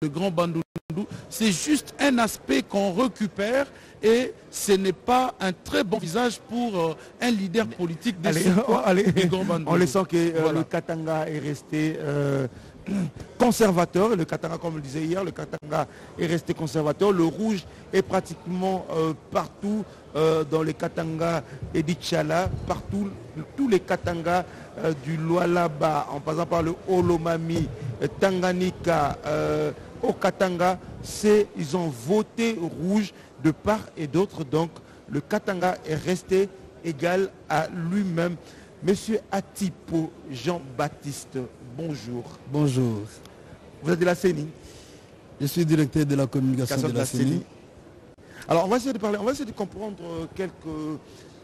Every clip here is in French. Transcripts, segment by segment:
le Grand Bandundu, c'est juste un aspect qu'on récupère et ce n'est pas un très bon visage pour un leader politique du Grand Bandundu. On le sent que le Katanga est resté conservateur. Le Katanga, comme je le disais hier, le Katanga est resté conservateur. Le rouge est pratiquement partout dans les Katanga et d'Ichala, partout, tous les Katanga du Lualaba, en passant par le Olomami, Tanganyika, au Katanga, ils ont voté rouge de part et d'autre. Donc le Katanga est resté égal à lui-même. Monsieur Atipo Jean-Baptiste, bonjour. Bonjour. Vous êtes de la CENI? Je suis directeur de la communication de la CENI. Alors on va essayer de parler, on va essayer de comprendre quelques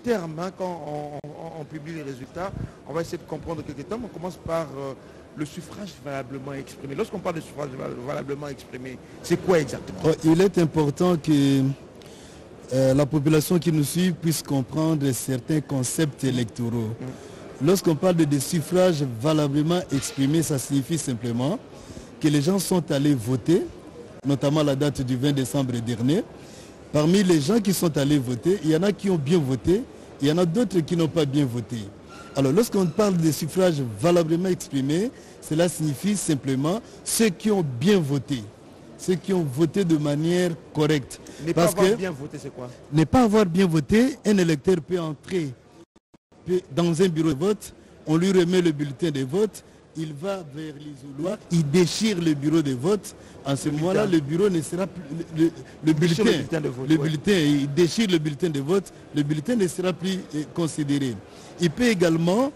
termes quand on publie les résultats. On va essayer de comprendre quelques termes. On commence par le suffrage valablement exprimé. Lorsqu'on parle de suffrage valablement exprimé, c'est quoi exactement? Il est important que la population qui nous suit puisse comprendre certains concepts électoraux. Lorsqu'on parle de suffrage valablement exprimé, ça signifie simplement que les gens sont allés voter, notamment à la date du 20 décembre dernier. Parmi les gens qui sont allés voter, il y en a qui ont bien voté, il y en a d'autres qui n'ont pas bien voté. Alors lorsqu'on parle de suffrage valablement exprimé, cela signifie simplement ceux qui ont bien voté, ceux qui ont voté de manière correcte. Ne pas avoir bien voté, c'est quoi? Ne pas avoir bien voté, un électeur peut entrer dans un bureau de vote, on lui remet le bulletin de vote, il va vers l'isoloir, il déchire le bureau de vote. En ce moment-là, le bureau ne sera plus... Le bulletin, il déchire le bulletin de vote, le bulletin ne sera plus considéré. Il peut également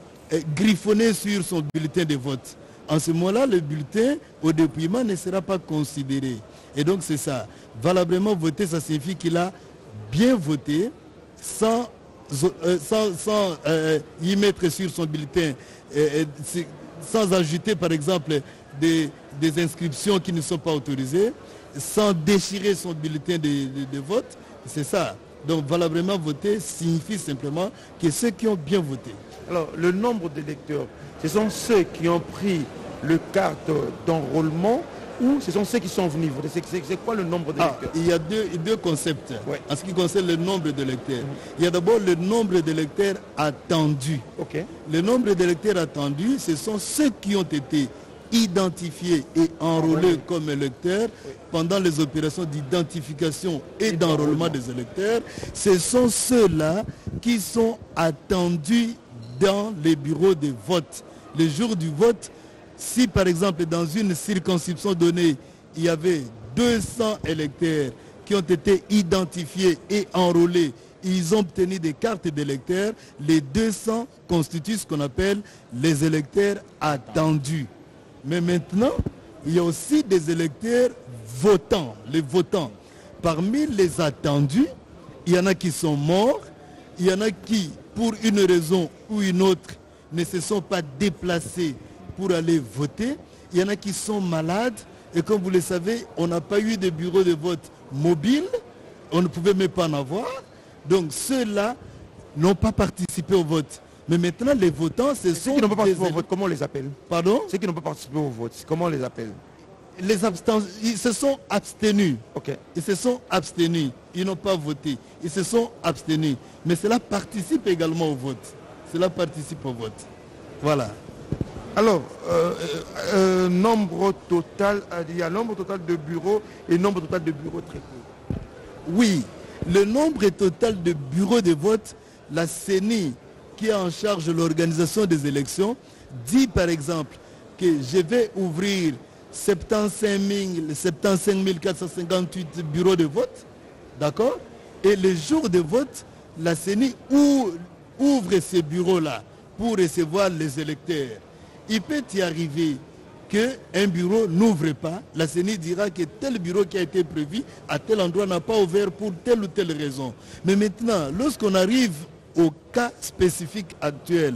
griffonner sur son bulletin de vote. En ce moment-là, le bulletin au dépouillement ne sera pas considéré. Et donc c'est ça. Valablement voter, ça signifie qu'il a bien voté sans y mettre sur son bulletin, sans ajouter par exemple des inscriptions qui ne sont pas autorisées, sans déchirer son bulletin de vote. C'est ça. Donc valablement voter signifie simplement que ceux qui ont bien voté. Alors le nombre d'électeurs, ce sont ceux qui ont pris le carte d'enrôlement ou ce sont ceux qui sont venus voter? C'est quoi le nombre d'électeurs? Il y a deux concepts en ce qui concerne le nombre d'électeurs. Il y a d'abord le nombre d'électeurs attendus. Le nombre d'électeurs attendus, ce sont ceux qui ont été identifiés et enrôlés comme électeurs pendant les opérations d'identification et d'enrôlement des électeurs. Ce sont ceux-là qui sont attendus dans les bureaux de vote. Le jour du vote, si par exemple dans une circonscription donnée, il y avait 200 électeurs qui ont été identifiés et enrôlés, ils ont obtenu des cartes d'électeurs, les 200 constituent ce qu'on appelle les électeurs attendus. Mais maintenant, il y a aussi des électeurs votants, les votants. Parmi les attendus, il y en a qui sont morts, il y en a qui, pour une raison ou une autre, ne se sont pas déplacés pour aller voter. Il y en a qui sont malades et comme vous le savez, on n'a pas eu de bureau de vote mobile, on ne pouvait même pas en avoir. Donc ceux-là n'ont pas participé au vote. Mais maintenant, les votants, ce sont... Ceux qui n'ont pas participé au vote, comment on les appelle? Pardon? Ceux qui n'ont pas participé au vote, comment on les appelle? Ils se sont abstenus. Okay. Ils se sont abstenus. Ils n'ont pas voté. Ils se sont abstenus. Mais cela participe également au vote. Cela participe au vote. Voilà. Alors, nombre total, il y a nombre total de bureaux et nombre total de bureaux très court. Oui, le nombre total de bureaux de vote, la CENI, qui est en charge de l'organisation des élections, dit par exemple que je vais ouvrir 75 458 bureaux de vote, d'accord? Et le jour de vote, la CENI ouvre ces bureaux-là pour recevoir les électeurs. Il peut y arriver qu'un bureau n'ouvre pas. La CENI dira que tel bureau qui a été prévu à tel endroit n'a pas ouvert pour telle ou telle raison. Mais maintenant, lorsqu'on arrive au cas spécifique actuel,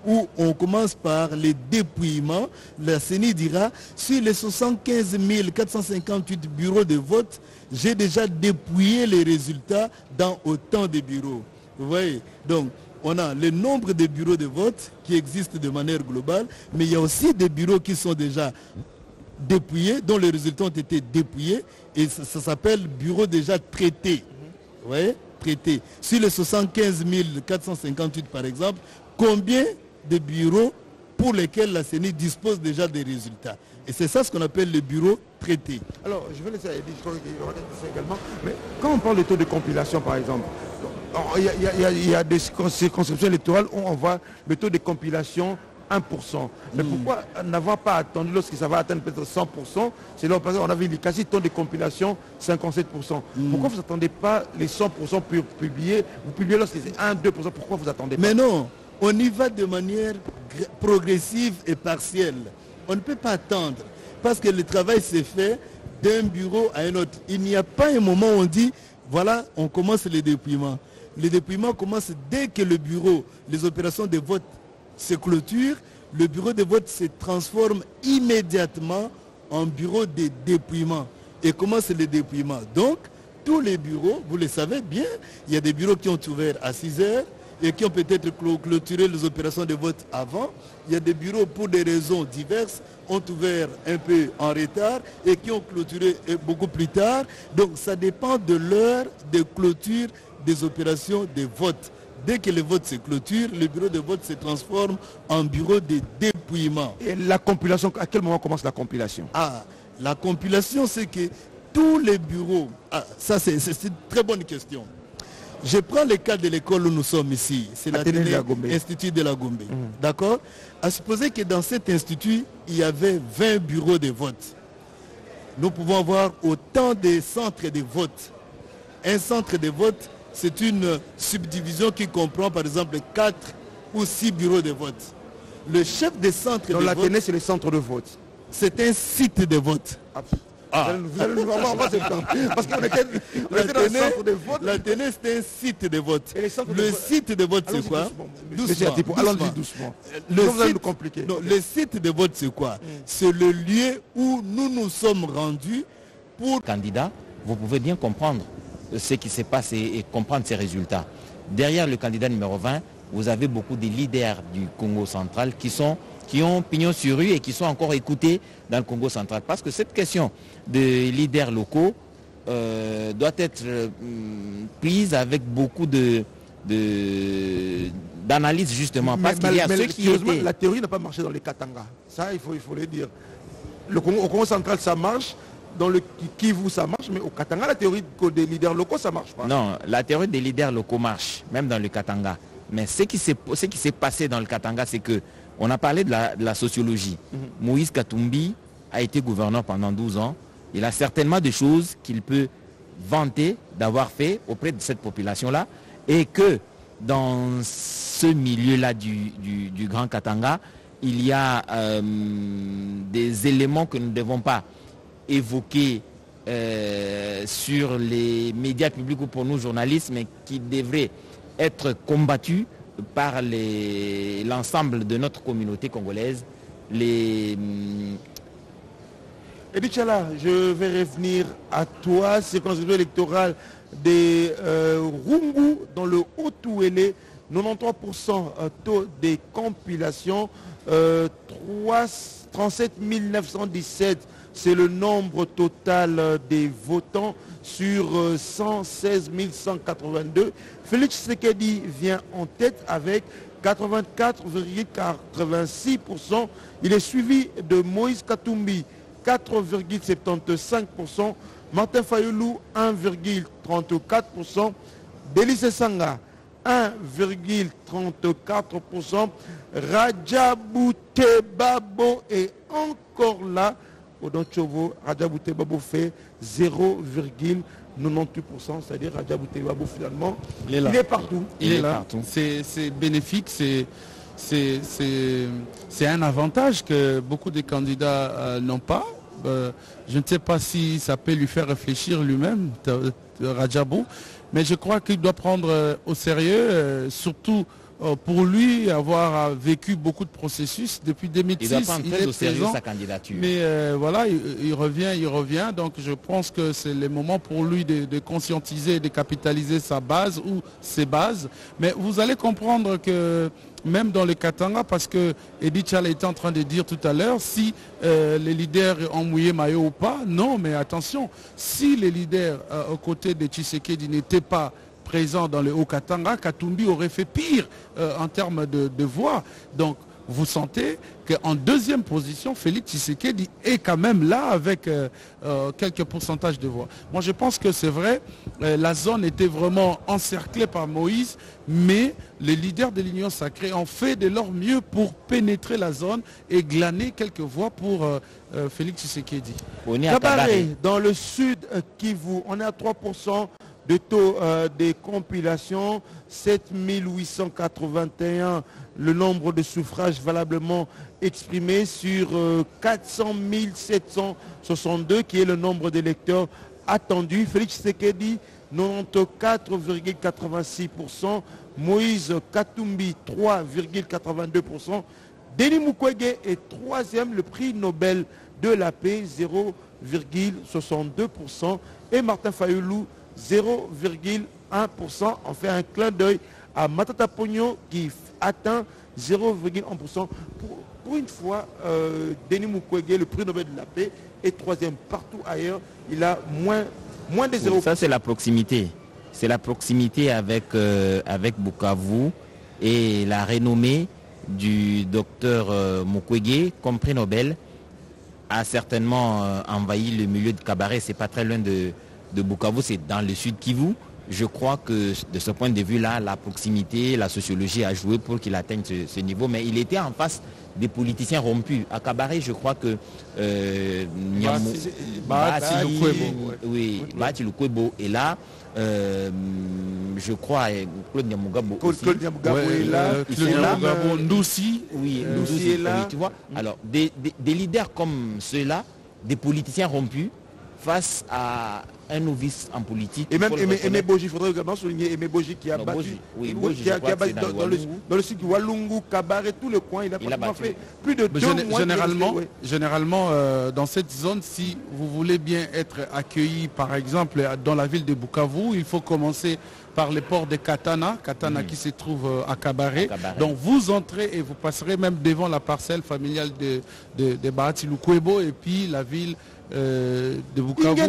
où on commence par les dépouillements, la CENI dira, sur les 75 458 bureaux de vote, j'ai déjà dépouillé les résultats dans autant de bureaux. Vous voyez? Donc, on a le nombre de bureaux de vote qui existent de manière globale, mais il y a aussi des bureaux qui sont déjà dépouillés, dont les résultats ont été dépouillés, et ça s'appelle bureau déjà traité. Ouais, traité. Sur les 75 458 par exemple, combien de bureaux pour lesquels la CENI dispose déjà des résultats? Et c'est ça ce qu'on appelle le bureau traité. Alors, je vais laisser Edith, je crois qu'il y aura ça également. Mais quand on parle de taux de compilation, par exemple, il y a des circonscriptions électorales où on voit le taux de compilation 1%. Mais pourquoi n'avoir pas attendu lorsque ça va atteindre peut-être 100%? C'est là on avait quasi taux de compilation 57%. Pourquoi vous n'attendez pas les 100% pour publier? Vous publiez lorsque c'est 1-2%. Pourquoi vous attendez pas? Mais non, on y va de manière progressive et partielle. On ne peut pas attendre parce que le travail s'est fait d'un bureau à un autre. Il n'y a pas un moment où on dit, voilà, on commence le dépouillement. Le dépouillement commence dès que le bureau, les opérations de vote se clôturent, le bureau de vote se transforme immédiatement en bureau de dépouillement et commence le dépouillement. Donc, tous les bureaux, vous le savez bien, il y a des bureaux qui ont ouvert à 6 heures, et qui ont peut-être clôturé les opérations de vote avant. Il y a des bureaux pour des raisons diverses, ont ouvert un peu en retard et qui ont clôturé beaucoup plus tard. Donc ça dépend de l'heure de clôture des opérations de vote. Dès que le vote se clôture, le bureau de vote se transforme en bureau de dépouillement. Et la compilation, à quel moment commence la compilation? La compilation, c'est que tous les bureaux... ça c'est une très bonne question. Je prends le cas de l'école où nous sommes ici, c'est l'Institut de la Gombe. D'accord? À supposer que dans cet institut, il y avait 20 bureaux de vote. Nous pouvons avoir autant de centres de vote. Un centre de vote, c'est une subdivision qui comprend par exemple 4 ou 6 bureaux de vote. Le chef des centres de vote... l'Athénée, c'est le centre de vote. C'est un site de vote. Vous allez nous voir parce qu'on était dans le centre de vote. L'Athénée, c'est un site de vote. Le site de vote, c'est quoi? Allons-y doucement. Le site de vote, c'est quoi? C'est le lieu où nous nous sommes rendus pour... Candidat, vous pouvez bien comprendre ce qui s'est passé et comprendre ses résultats. Derrière le candidat numéro 20, vous avez beaucoup de leaders du Congo central qui ont pignon sur rue et qui sont encore écoutés dans le Congo central. Parce que cette question de leaders locaux doit être prise avec beaucoup d'analyse justement. Parce qu'il y a ceux qui étaient... La théorie n'a pas marché dans les Katanga. Ça, il faut le dire. Au Congo central, ça marche. Dans le Kivu, ça marche. Mais au Katanga, la théorie des leaders locaux, ça ne marche pas. Non, la théorie des leaders locaux marche, même dans le Katanga. Mais ce qui s'est passé dans le Katanga, c'est que on a parlé de la sociologie. Moïse Katumbi a été gouverneur pendant 12 ans. Il a certainement des choses qu'il peut vanter d'avoir fait auprès de cette population-là. Et que dans ce milieu-là du Grand Katanga, il y a des éléments que nous ne devons pas évoquer sur les médias publics ou pour nous journalistes, mais qui devraient être combattus par l'ensemble de notre communauté congolaise. Edith Chala, je vais revenir à toi, circonscription électorale des Rungu dans le Haut-Touélé, 93% taux de compilation, 37 917, c'est le nombre total des votants sur 116 182. Félix Tshisekedi vient en tête avec 84,86%. Il est suivi de Moïse Katumbi, 4,75%. Martin Fayoulou, 1,34%. Délice Sanga, 1,34%. Rajabou Tebabo est encore là. Odon Chovo, Rajabou Tebabo fait 0,98%, c'est-à-dire Rajabou Tebabo finalement, il est partout. Il est là. C'est bénéfique, c'est un avantage que beaucoup de candidats n'ont pas. Je ne sais pas si ça peut lui faire réfléchir lui-même, Rajabou, mais je crois qu'il doit prendre au sérieux, surtout pour lui avoir vécu beaucoup de processus depuis 2006. Il doit prendre très au sérieux sa candidature. Mais voilà, il revient. Donc je pense que c'est le moment pour lui de conscientiser et de capitaliser sa base ou ses bases. Mais vous allez comprendre que même dans le Katanga, parce que Edith Chala était en train de dire tout à l'heure, si les leaders ont mouillé maillot ou pas, non, mais attention, si les leaders aux côtés de Tshisekedi n'étaient pas présents dans le Haut-Katanga, Katumbi aurait fait pire en termes de voix. Donc, vous sentez qu'en deuxième position, Félix Tshisekedi est quand même là avec quelques pourcentages de voix. Moi, je pense que c'est vrai, la zone était vraiment encerclée par Moïse, mais les leaders de l'Union sacrée ont fait de leur mieux pour pénétrer la zone et glaner quelques voix pour Félix Tshisekedi. Kabaré, dans le sud Kivu, on est à 3% de taux de compilation, 7881 le nombre de suffrages valablement exprimés sur 400 762 qui est le nombre d'électeurs attendus. Félix Tshisekedi 94,86%, Moïse Katumbi 3,82%, Denis Mukwege est troisième, le prix Nobel de la paix 0,62% et Martin Fayoulou 0,1%. On fait un clin d'œil à Matata Pogno qui atteint 0,1%. Pour une fois, Denis Mukwege, le prix Nobel de la paix, est troisième. Partout ailleurs, il a moins de 0%. Ça, c'est la proximité. C'est la proximité avec Bukavu et la renommée du docteur Mukwege comme prix Nobel a certainement envahi le milieu de Kabaré. C'est pas très loin de Bukavu, c'est dans le sud Kivu. Je crois que de ce point de vue-là, la proximité, la sociologie a joué pour qu'il atteigne ce niveau. Mais il était en face des politiciens rompus. À Kabaré, je crois que Bahati Lukwebo est là. Je crois Claude Nyamugabo aussi. Claude Nyamugabo est là. Ndoussi. Oui, Ndoussi est là. Oui, tu vois. Alors, des leaders comme ceux-là, des politiciens rompus, face à un novice en politique. Et même Aimé Boji, il faudrait également souligner Aimé Boji qui a battu, qui a battu dans le site de Walungu, Kabaré, tout le coin. Il a fait plus de 2 mois. Généralement, dans cette zone, si vous voulez bien être accueilli, par exemple, dans la ville de Bukavu, il faut commencer par les ports de Katana qui se trouve à Kabaré. Donc vous entrez et vous passerez même devant la parcelle familiale de Bahati Lukwebo et puis la ville de Bukavu.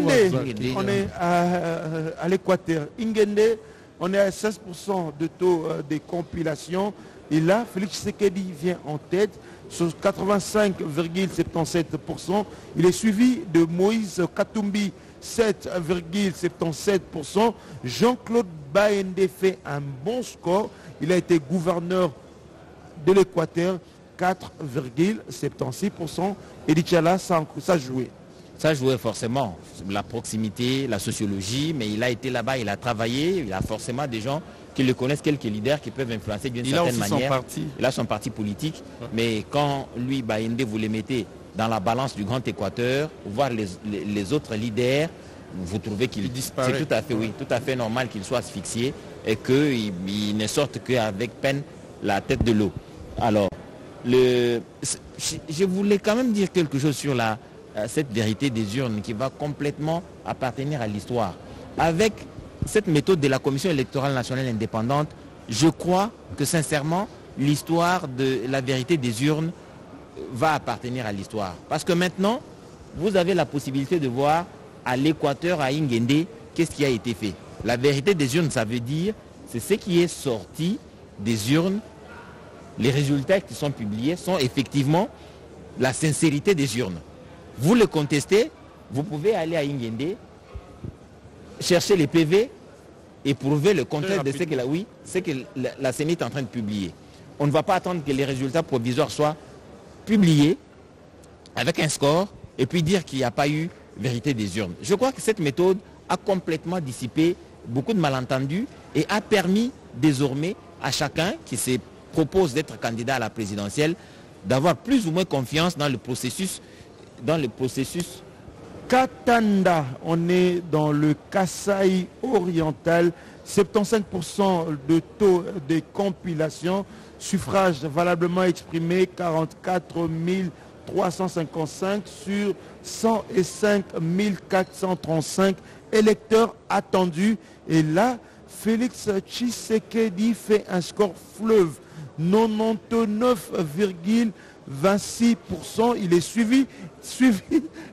On est à l'équateur. Ingende, on est à 16% de taux de compilation. Et là, Félix Tshisekedi vient en tête sur 85,77%. Il est suivi de Moïse Katumbi, 7,77%. Jean-Claude Baende fait un bon score. Il a été gouverneur de l'Équateur, 4,76%. Edith Chala, ça a joué. Ça jouait forcément, la proximité, la sociologie, mais il a été là-bas, il a travaillé, il a forcément des gens qui le connaissent, quelques leaders qui peuvent influencer d'une certaine manière. Il a son parti politique, mais quand lui, Baende, vous les mettez dans la balance du Grand Équateur, voir les autres leaders, vous trouvez qu'il disparaît. C'est tout à fait normal qu'il soit asphyxié et qu'il ne sorte qu'avec peine la tête de l'eau. Alors, je voulais quand même dire quelque chose sur cette vérité des urnes qui va complètement appartenir à l'histoire. Avec cette méthode de la Commission électorale nationale indépendante, je crois que sincèrement, l'histoire de la vérité des urnes va appartenir à l'histoire. Parce que maintenant, vous avez la possibilité de voir à l'Équateur, à Ingende, qu'est-ce qui a été fait. La vérité des urnes, ça veut dire, c'est ce qui est sorti des urnes. Les résultats qui sont publiés sont effectivement la sincérité des urnes. Vous le contestez, vous pouvez aller à Ingende, chercher les PV et prouver le contraire de ce que la CENI est en train de publier. On ne va pas attendre que les résultats provisoires soient publiés avec un score et puis dire qu'il n'y a pas eu vérité des urnes. Je crois que cette méthode a complètement dissipé beaucoup de malentendus et a permis désormais à chacun qui se propose d'être candidat à la présidentielle d'avoir plus ou moins confiance dans le processus. Katanda, on est dans le Kasaï oriental, 75% de taux de compilation, suffrage valablement exprimé 44 355 sur 105 435 électeurs attendus. Et là, Félix Tshisekedi fait un score fleuve, 99,26%. Il est suivi,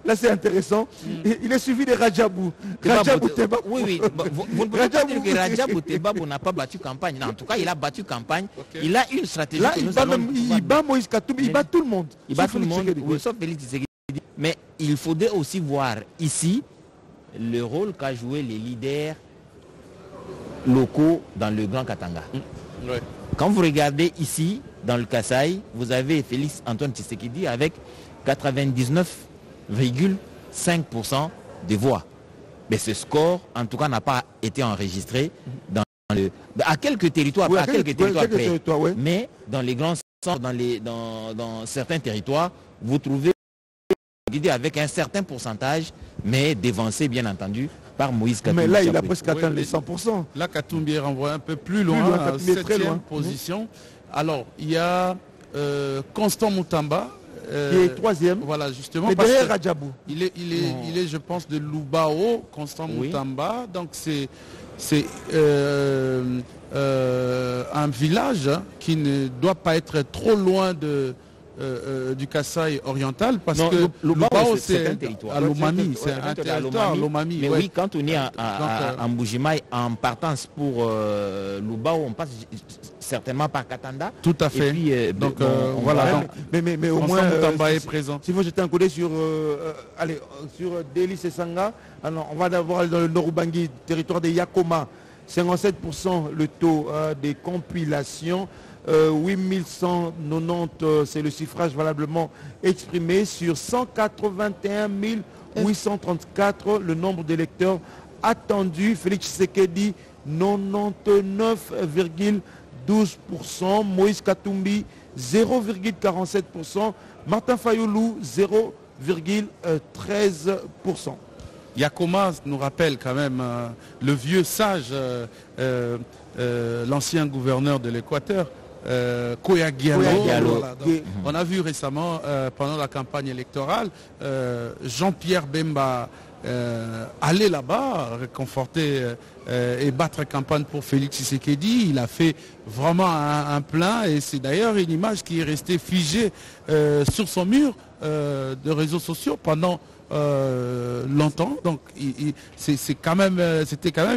là c'est intéressant, il est suivi de Radjabou. Radjabou Tebabou. Oui, vous ne pouvez pas dire que Radjabou Tebabou n'a pas battu campagne. Non, en tout cas, il a battu campagne. Okay. Il a une stratégie. Là, il bat Moïse Katumbi, il bat tout le monde. Il bat tout le monde, oui, sauf Félix Tshisekedi. Mais il faudrait aussi voir ici le rôle qu'a joué les leaders locaux dans le Grand Katanga. Ouais. Quand vous regardez ici, dans le Kasaï, vous avez Félix Antoine Tshisekedi avec 99,5% des voix. Mais ce score, en tout cas, n'a pas été enregistré à quelques territoires, oui, près. Ouais. Mais dans les grands centres, dans certains territoires, vous trouvez avec un certain pourcentage, mais dévancé bien entendu par Moïse Katumbi. Mais là, il a presque atteint les 100%. Là, Katumbi est renvoyé un peu plus loin, à 7e position. Alors, il y a Constant Moutamba. Qui est 3e. Voilà, justement. Mais derrière Radjabou. Il est, je pense, de Lubao, Constant Moutamba. Donc, c'est un village qui ne doit pas être trop loin du Kasaï oriental, parce que Lubao c'est un territoire. À Lomami, c'est un territoire à Lomami. Mais oui, quand on est en Mbujimaï, en partance pour Lubao, on passe certainement par Katanda. Tout à fait. Et puis, donc voilà. Mais au moins, Moutamba est présent. Si vous jetez un coup d'œil sur Deli Sesanga, alors on va d'abord dans le Nord-Ubangi, territoire de Yakoma, 57% le taux des compilations. 8190, c'est le suffrage valablement exprimé sur 181 834, le nombre d'électeurs attendus. Félix Tshisekedi, 99,12%. Moïse Katumbi, 0,47%. Martin Fayoulou, 0,13%. Yakoma nous rappelle quand même le vieux sage, l'ancien gouverneur de l'Équateur, Koya Diallo. On a vu récemment, pendant la campagne électorale, Jean-Pierre Bemba aller là-bas, réconforter et battre campagne pour Félix Tshisekedi. Il a fait vraiment un plein, et c'est d'ailleurs une image qui est restée figée sur son mur de réseaux sociaux pendant longtemps. Donc c'était quand même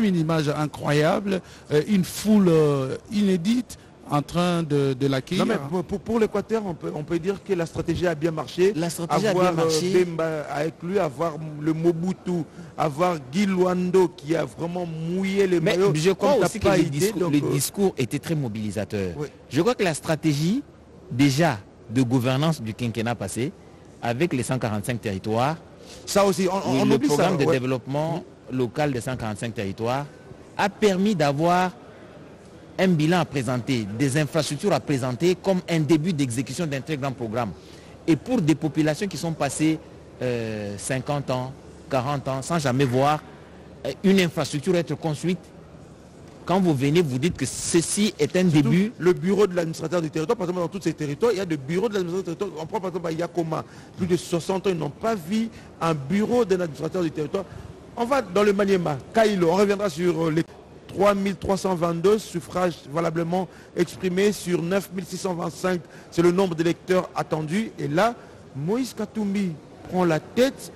une image incroyable, une foule inédite en train de l'accueillir. Pour l'Équateur, on peut dire que la stratégie a bien marché. La stratégie a bien marché. Bemba avec lui, avoir le Mobutu, avoir Guy Luando qui a vraiment mouillé les maillots. Je crois aussi que le discours était très mobilisateur. Oui. Je crois que la stratégie déjà de gouvernance du quinquennat passé, avec les 145 territoires, ça aussi, le programme de développement local des 145 territoires a permis d'avoir un bilan à présenter, des infrastructures à présenter comme un début d'exécution d'un très grand programme. Et pour des populations qui sont passées 50 ans, 40 ans, sans jamais voir une infrastructure être construite, quand vous venez, vous dites que ceci est un début. Le bureau de l'administrateur du territoire, par exemple, dans tous ces territoires, il y a des bureaux de l'administrateur du territoire. On prend par exemple à Yakoma, plus de 60 ans, ils n'ont pas vu un bureau de l'administrateur du territoire. On va dans le Maniema, Kailo, on reviendra sur les 3322 suffrages valablement exprimés sur 9625, c'est le nombre d'électeurs attendus. Et là, Moïse Katumbi prend la tête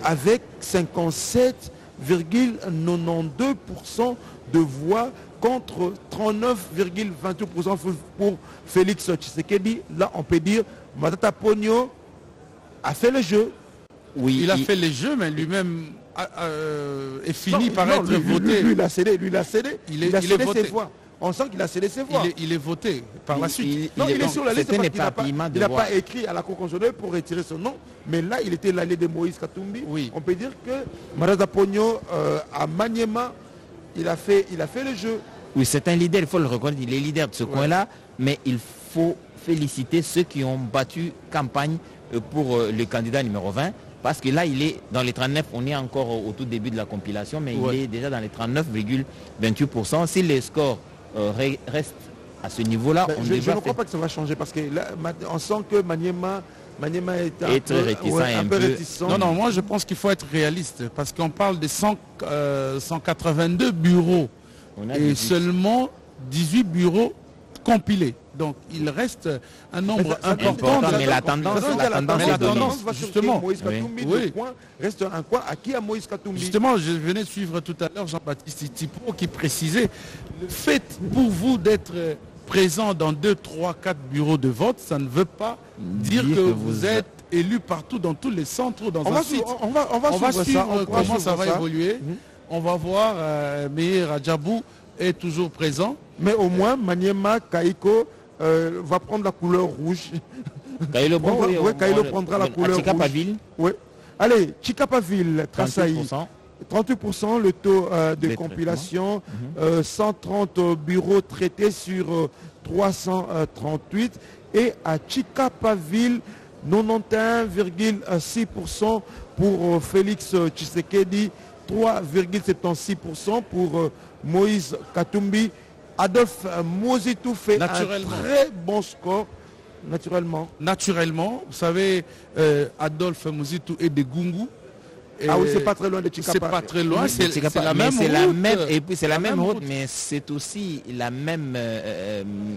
avec 57,92% de voix contre 39,28% pour Félix Tshisekedi. Là, on peut dire Matata Ponyo a fait le jeu. Oui, il a fait les jeux, mais lui-même est fini par être voté. Lui, il a cédé. Il a cédé ses voix. On sent qu'il a cédé ses voix. Il est voté par la suite. Il est sur la liste parce qu'il n'a pas écrit à la Cour constitutionnelle pour retirer son nom. Mais là, il était l'allié de Moïse Katumbi. Oui. On peut dire que Marada Pogno, à Maniema, il a fait le jeu. Oui, c'est un leader, il faut le reconnaître. Il est leader de ce coin-là. Mais il faut féliciter ceux qui ont battu campagne pour le candidat numéro 20. Parce que là, il est dans les 39, on est encore au tout début de la compilation, mais il est déjà dans les 39,28%. Si les scores restent à ce niveau-là, je ne crois pas que ça va changer, parce que là, on sent que Maniema est un peu réticent. Non, moi je pense qu'il faut être réaliste, parce qu'on parle de 182 bureaux et seulement 18 bureaux compilés. Donc il reste un nombre important. Mais la tendance va justement. Moïse Katumbi, le coin reste un coin acquis à Moïse Katumbi. Justement, je venais de suivre tout à l'heure Jean-Baptiste Tipo qui précisait le fait pour vous d'être présent dans 2, 3, 4 bureaux de vote, ça ne veut pas dire que vous êtes élu partout dans tous les centres dans un site. On va suivre comment ça va évoluer. On va voir, Meir Adjabou est toujours présent. Mais au moins, Maniema, Kaiko va prendre la couleur rouge. Kailo prendra la couleur rouge. Oui. Allez, Chikapaville, Trasaï. 38% le taux de compilation, 130 bureaux traités sur 338. Et à Chikapaville, 91,6% pour Félix Tshisekedi, 3,76% pour Moïse Katumbi. Adolphe Mozitou fait un très bon score, naturellement. Vous savez, Adolphe Mozitou est de Gungu. Ah oui, c'est pas très loin de Chikapa. C'est pas très loin, c'est la même route, mais c'est aussi la même,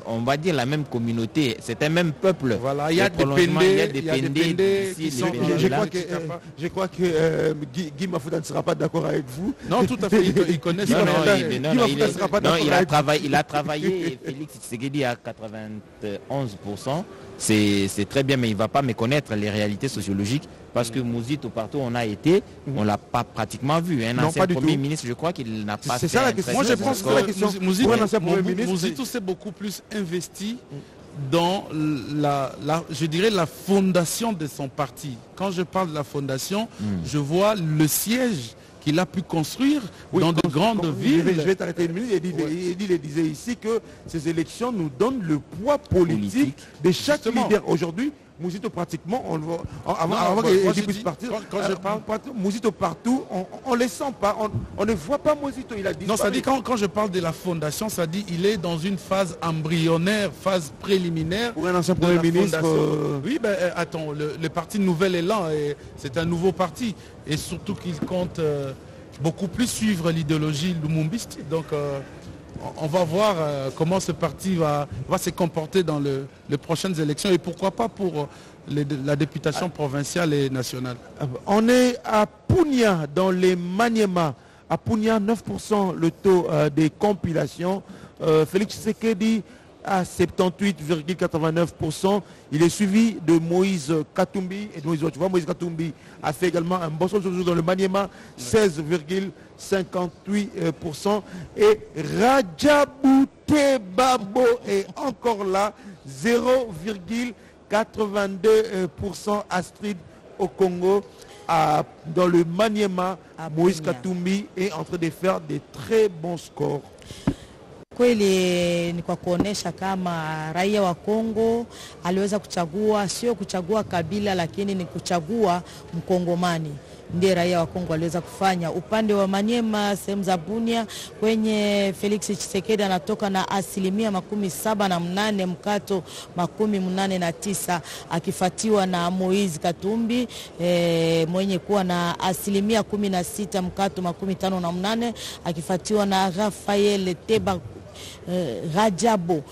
on va dire la même communauté. C'est un même peuple. Voilà, il y a des Pendés. Je crois que Guy Mafouda ne sera pas d'accord avec vous. Non, tout à fait, il connaît ça. Il a travaillé, Félix Tshisekedi à 91%. C'est très bien, mais il ne va pas méconnaître les réalités sociologiques parce que Mouzito, partout où on a été, on ne l'a pas pratiquement vu. Un ancien Premier ministre, je crois qu'il n'a pas fait. C'est ça la question. Moi, je pense que Mouzito s'est beaucoup plus investi dans je dirais la fondation de son parti. Quand je parle de la fondation, je vois le siège qu'il a pu construire dans de grandes villes. Je vais t'arrêter une minute. Il disait ici que ces élections nous donnent le poids politique de chaque leader. Aujourd'hui, Mouzito pratiquement, avant qu'il puisse partir, quand je parle Mouzito partout, on ne les sent pas, on ne voit pas Mouzito, il a dit. Non, ça dit quand je parle de la fondation, ça dit il est dans une phase embryonnaire, phase préliminaire. Pour un ancien Premier ministre. Oui, ben attends, le parti Nouvel Élan, c'est un nouveau parti. Et surtout qu'il compte beaucoup plus suivre l'idéologie lumumbiste. Donc on va voir comment ce parti va se comporter dans les prochaines élections et pourquoi pas pour la députation provinciale et nationale. On est à Punia dans les Maniema. À Punia, 9% le taux des compilations. Félix Tshisekedi à 78,89%. Il est suivi de Moïse Katumbi. Et tu vois, Moïse Katumbi a fait également un bon score dans le Maniema, 16,58%. Et Rajabou Tebabo est encore là, 0,82%. Astrid au Congo. Dans le Maniema, Moïse Katumbi est en train de faire des très bons scores. Kweli ni kwa kuonesha kama raia wa Kongo aliweza kuchagua, sio kuchagua kabila, lakini ni kuchagua Mkongomani. Ndiye raia wa Kongo aliweza kufanya. Upande wa Maniema, sehemu za Bunia, kwenye Felix Tshisekedi anatoka na 78%, mkato 89, akifuatiwa na Moïse Katumbi mwenye kuwa na 16%, mkato 58, akifuatiwa na Raphael Teba Rajabo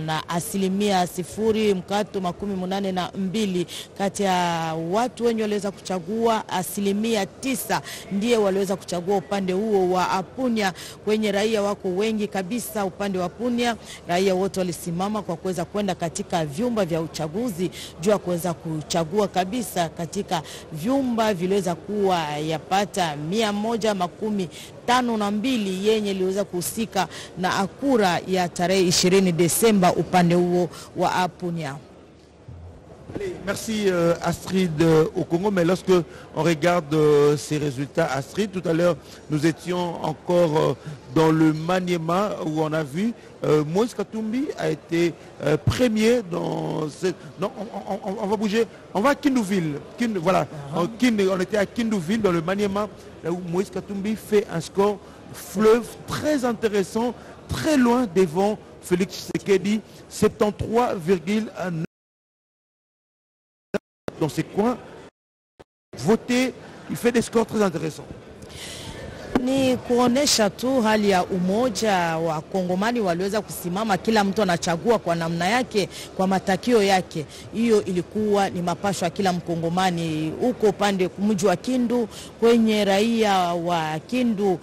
na 0%, mkato 82. Kati ya watu wenye waliweza kuchagua 9% ndiye waliweza kuchagua upande huo wa Apunia. Kwenye raia wako wengi kabisa upande wa Apunia, raia wote walisimama kwa kuweza kwenda katika vyumba vya uchaguzi juu ya kuweza kuchagua kabisa katika vyumba viliweza kuwa yapata 152 yenye liweza kuhusika na akura ya tarehe 20 Desemba upande huo wa Apunia. Merci Astrid au Congo, mais lorsque on regarde ces résultats, Astrid, tout à l'heure nous étions encore dans le Maniema où on a vu Moïse Katumbi a été premier dans cette... Non, on va bouger, on va à Kindouville. Voilà, on était à Kindouville dans le Maniema, là où Moïse Katumbi fait un score fleuve très intéressant, très loin devant Félix Tshisekedi, 73,9. Dans ces coins, voter, il fait des scores très intéressants. Ni kuonesha tu hali ya umoja wa Kongomani, waliweza kusimama, kila mtu anachagua kwa namna yake, kwa matakio yake. Hiyo ilikuwa ni mapasho ya kila Mkongomani. Huko upande mji wa Kindu, kwenye raia wa Kindu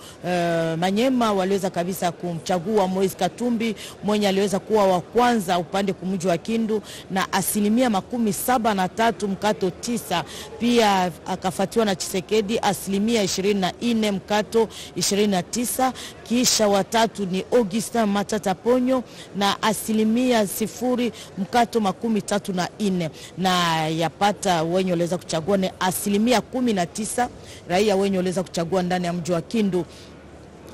Manyema waliweza kabisa kumchagua Moise Katumbi, mwenye aliweza kuwa wa kwanza upande kumji wa Kindu na 73 mkato 9. Pia akafuatiwa na Tshisekedi 24 mkato 29. Kisha watatu ni Augustin Matata Ponyo na 0 mkato 34. Na yapata wenye waliweza kuchagua ni 19% raia wenye waliweza kuchagua ndani ya mji wa Kindu.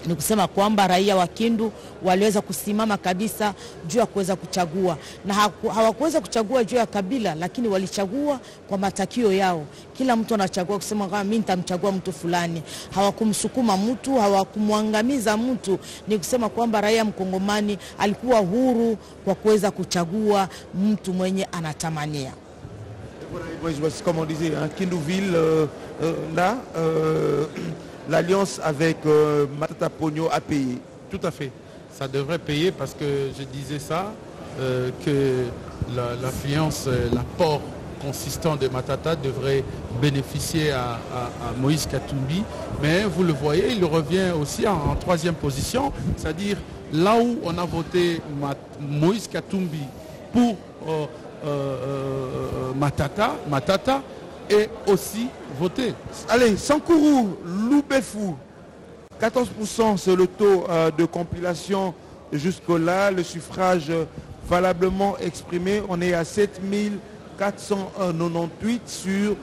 Ni kusema kwamba raia wa Kindu waliweza kusimama kabisa juu ya kuweza kuchagua, na hawakuweza kuchagua juu ya kabila, lakini walichagua kwa matakio yao. Kila mtu anachagua kusema kama mimi nitamchagua mtu fulani. Hawakumsukuma mtu, hawakumwangamiza mtu. Ni kusema kwamba raia Mkongomani alikuwa huru kwa kuweza kuchagua mtu mwenye anatamania. Comme on disait, hein, Kindouville, là, l'alliance avec Matata Ponyo a payé. Tout à fait. Ça devrait payer parce que je disais ça, que l'affluence, l'apport consistant de Matata devrait bénéficier à Moïse Katumbi. Mais vous le voyez, il revient aussi en troisième position. C'est-à-dire là où on a voté Moïse Katumbi pour Matata est aussi voté. Allez, Sankourou, Loubefou, 14% c'est le taux de compilation jusque-là. Le suffrage valablement exprimé, on est à 7498 sur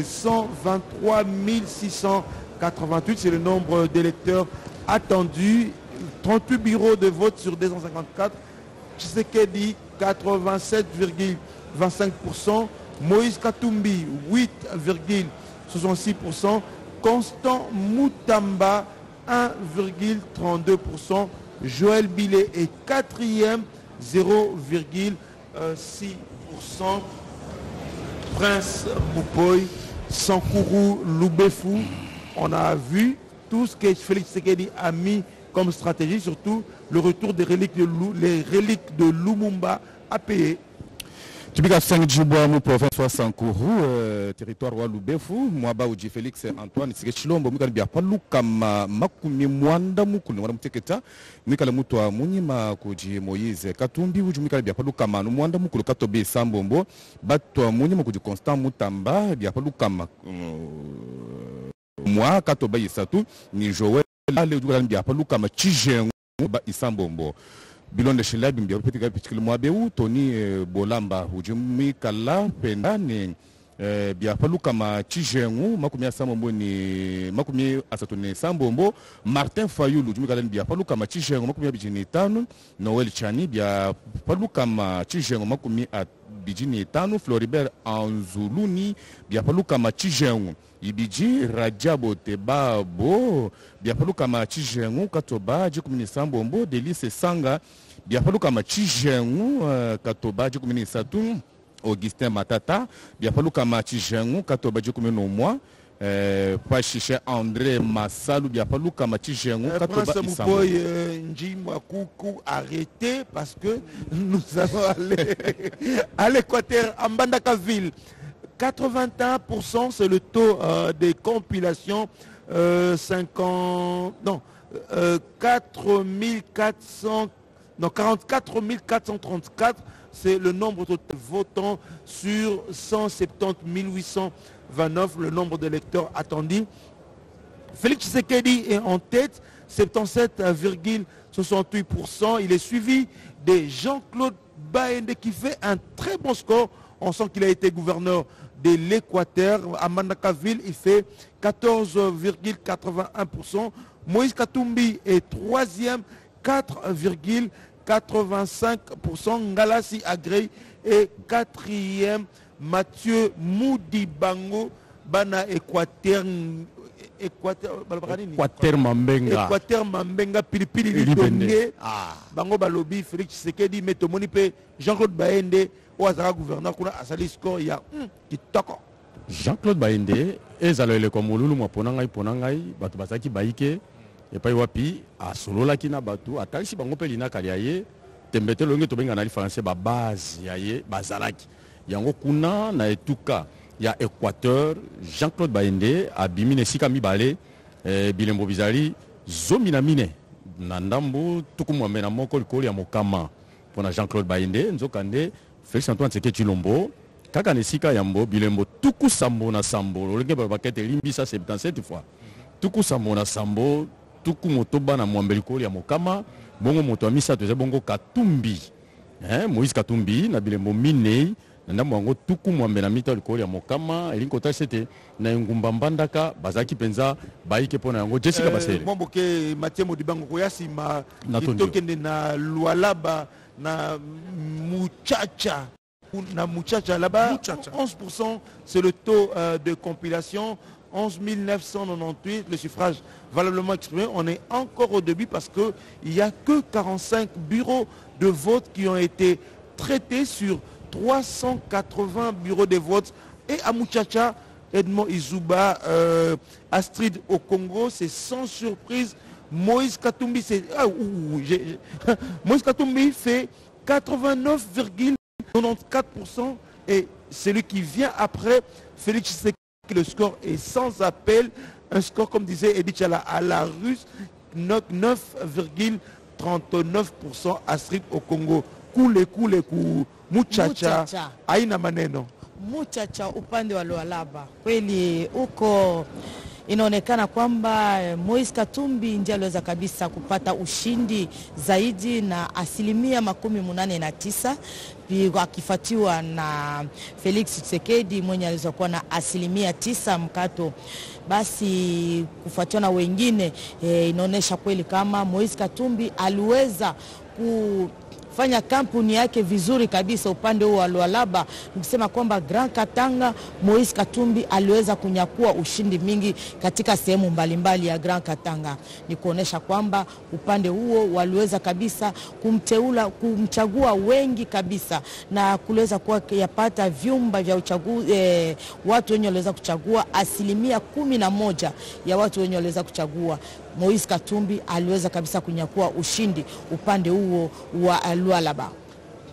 123 688. C'est le nombre d'électeurs attendus. 38 bureaux de vote sur 254. Tshisekedi, 87,25%. Moïse Katumbi, 8,66%. Constant Moutamba, 1,32%. Joël Billet est 4e, 0,6%. Prince Moupoy, Sankourou, Loubefou. On a vu tout ce que Félix Tshisekedi a mis comme stratégie, surtout le retour des reliques de Lumumba à payer. Tubika Sangijibwa mu province wa Sankourou, territoire wa Lubefu, mwaba uji Félix Antoine Tshisekedi mwika bia palu kama makumi mwanda mukulu wana muteketa mwika la mutu wa munyima kuji Moïse Katumbi uji mwika bia palu kama mwanda mukulu katobe Sambombo bato wa munyima kuji Constant Mutamba bia palu kama mwa katoba Isatu ni Joël ale uji bia palu kama Chijengu ba Isambombo. Bilonde shela bimbia petika pitikile mwabeu Tony Bolamba ujumi kala penda ni bia palu kama Chijengu makumi Sambombo ni makumi asatone Sambombo. Martin Fayulu ujumi kala bia palu kama Chijengu makumi bijini 5. Noel Chani bia palu kama Chijengu makumi bijini 5. Floribert Anzuluni bia palu kama Chijengu ibiji Rajabo Tebabo biapalu kama Chijengu katoba jikumini Sambombo. Delice Sanga biapalu kama Chijengu katoba jikumini Satu. Augustin Matata biapalu kama Chijengu katoba jikumini Mwa. Pachisha André Massalu biapalu kama Chijengu katoba Isambo. Njimwa Koukou arrêté parce que nous allons aller à l'Équateur, à Mbandaka-Ville. 81% c'est le taux des compilations. 44 434 c'est le nombre de votants sur 170 829, le nombre d'électeurs attendus. Félix Tshisekedi est en tête, 77,68%. Il est suivi de Jean-Claude Baende qui fait un très bon score. On sent qu'il a été gouverneur de l'Équateur. À Mbandaka-Ville, il fait 14,81%. Moïse Katumbi est 3e, 4,85%. Ngalassi Agrey est 4e. Mathieu Moudibango, Bana Équateur Mambenga Pilipili Lidonge. Bango Balobi, Félix Tshisekedi, Metomonipe, Jean-Claude Baende. Gouverneur Asali score ya Jean-Claude Baende ezalo ele komululu mwa ponangai batu basaki baike et pas wapi a solo la kina batu atali si bango pelina kaliaye tembete longe to benga na li français ba base yaye bazalaki yango kuna na etuka ya Équateur Jean-Claude Baende abimine sika mibale bilembo bizali zomi na mine na ndambu tukumwambe na moko likoli ya mokama pona Jean-Claude Baende nzokande Félix Antoine Tshisekedi Tshilombo kaka nesika yambo bilembo tuku sambo na sambo lolenge bakete limbisa 77 fois tuku sambo na sambo tuku motoba na mwambeli koli ya mokama bongo moto amisa toze bongo Katumbi Moïse Katumbi na bilembo minei na mwango tuku mwambe na mita likoli ya mokama elinko tasete na ngumba mbandaka bazaki penza baike pona yango Jessica Basele Momboke Mathieu Modibango koyasi ma tokende na Lualaba na Muchacha là-bas, 11%, c'est le taux de compilation, 11 998, le suffrage valablement exprimé. On est encore au début parce qu'il n'y a que 45 bureaux de vote qui ont été traités sur 380 bureaux de vote. Et à Muchacha, Edmond Izuba, Astrid au Congo, c'est sans surprise. Moïse Katumbi, Moïse Katumbi fait 89,94% et celui qui vient après, Félix Tshisekedi, le score est sans appel. Un score, comme disait Edith Chala, à la russe, 9,39% Astrid au Congo. Kule Muchacha, aina maneno. Muchacha upande wa Lualaba. Kweli uko inaonekana kwamba Moïse Katumbi ndiye aliweza kabisa kupata ushindi zaidi na 89%, akifuatiwa na Felix Tshisekedi mwenye aliweza kuwa na 9% mkato. Basi kufuatiwa na wengine inaonesha kweli kama Moïse Katumbi aliweza kufanya kampuni yake vizuri kabisa upande huo wa Lualaba. Nikisema kwamba Grand Katanga, Moïse Katumbi aliweza kunyakua ushindi mingi katika sehemu mbalimbali ya Grand Katanga. Ni kuonesha kwamba upande huo waliweza kabisa kumchagua wengi kabisa na kuweza kuwa yapata vyumba vya uchaguzi, watu wenye waliweza kuchagua 11% ya watu wenye waliweza kuchagua. Moïse Katumbi aliweza kabisa kunyakua ushindi upande huo wa Lualaba.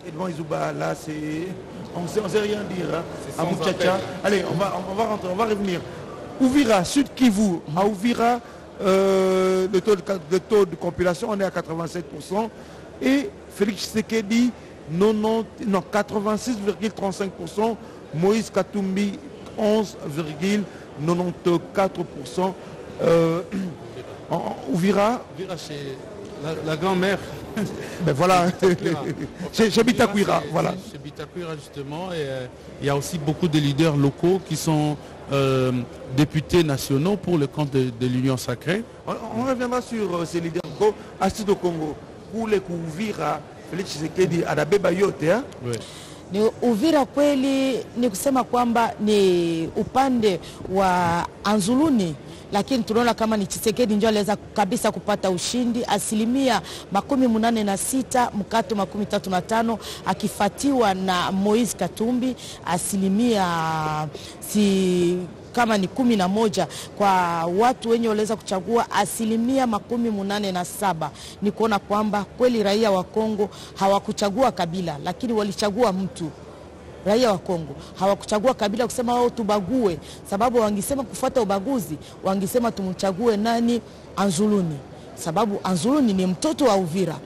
Edmond Izuba, là c'est on sait rien dire hein? À Muchacha. Allez, on va rentrer, on va revenir. Ouvira, Sud Kivu, à Ouvira, le taux de compilation on est à 87% et Félix Tshisekedi 86,35%, Moïse Katumbi 11,94%. Ouvira, c'est la grand-mère. Ben voilà, chez Bitakwira, voilà. Chez Bitakwira justement, et il y a aussi beaucoup de leaders locaux qui sont députés nationaux pour le compte de l'Union Sacrée. On reviendra sur ces leaders locaux. Astrid au Congo, pour les Ouvira, Félix Tshisekedi adabeba yote hein? Oui. Ni Uvira kweli ni kusema kwamba ni upande wa Anzuluni, lakini tunaona kama ni Tshisekedi ndio aliweza kabisa kupata ushindi 86% mkato 35, akifuatiwa na Moïse Katumbi kama ni 11 kwa watu wenye waliweza kuchagua 87%. Ni kuona kwamba kweli raia wa Kongo hawakuchagua kabila, lakini walichagua mtu. Raia wa Kongo hawakuchagua kabila kusema wao tubague, sababu wangisema kufuata ubaguzi, wangisema tumchague nani? Anzuluni, sababu Anzuluni ni mtoto wa Uvira.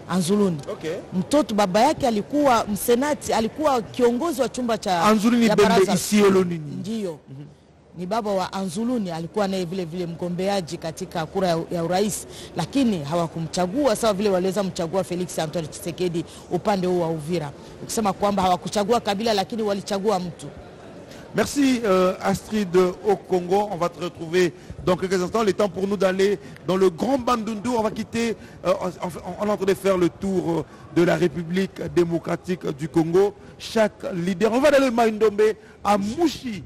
Anzuluni. Okay. Mtoto baba yake alikuwa msenati, alikuwa kiongozi wa chumba cha Anzuluni Bembe Isiolo nini? Ndio. Ni baba wa Anzuluni, alikuwa naye vile vile mgombeaji katika kura ya urais, lakini hawakumchagua sawa vile waliweza mchagua Felix Antoine Tshisekedi upande huo wa Uvira. Ukisema kwamba hawakuchagua kabila lakini walichagua mtu. Merci Astrid au Congo. On va te retrouver dans quelques instants. Le temps pour nous d'aller dans le Grand Bandundu. On va quitter, on est en train de faire le tour de la République démocratique du Congo. Chaque leader, on va aller au Maindombe, à Mouchi.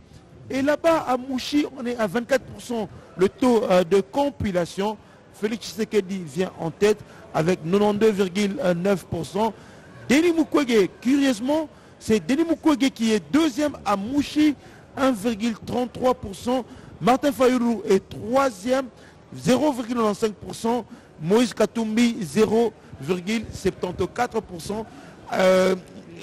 Et là-bas, à Mouchi, on est à 24%. Le taux de compilation, Félix Tshisekedi vient en tête avec 92,9%. Denis Mukwege, curieusement, c'est Denis Mukwege qui est deuxième à Mouchi, 1,33%. Martin Fayulu est troisième, 0,95%. Moïse Katumbi 0,74%.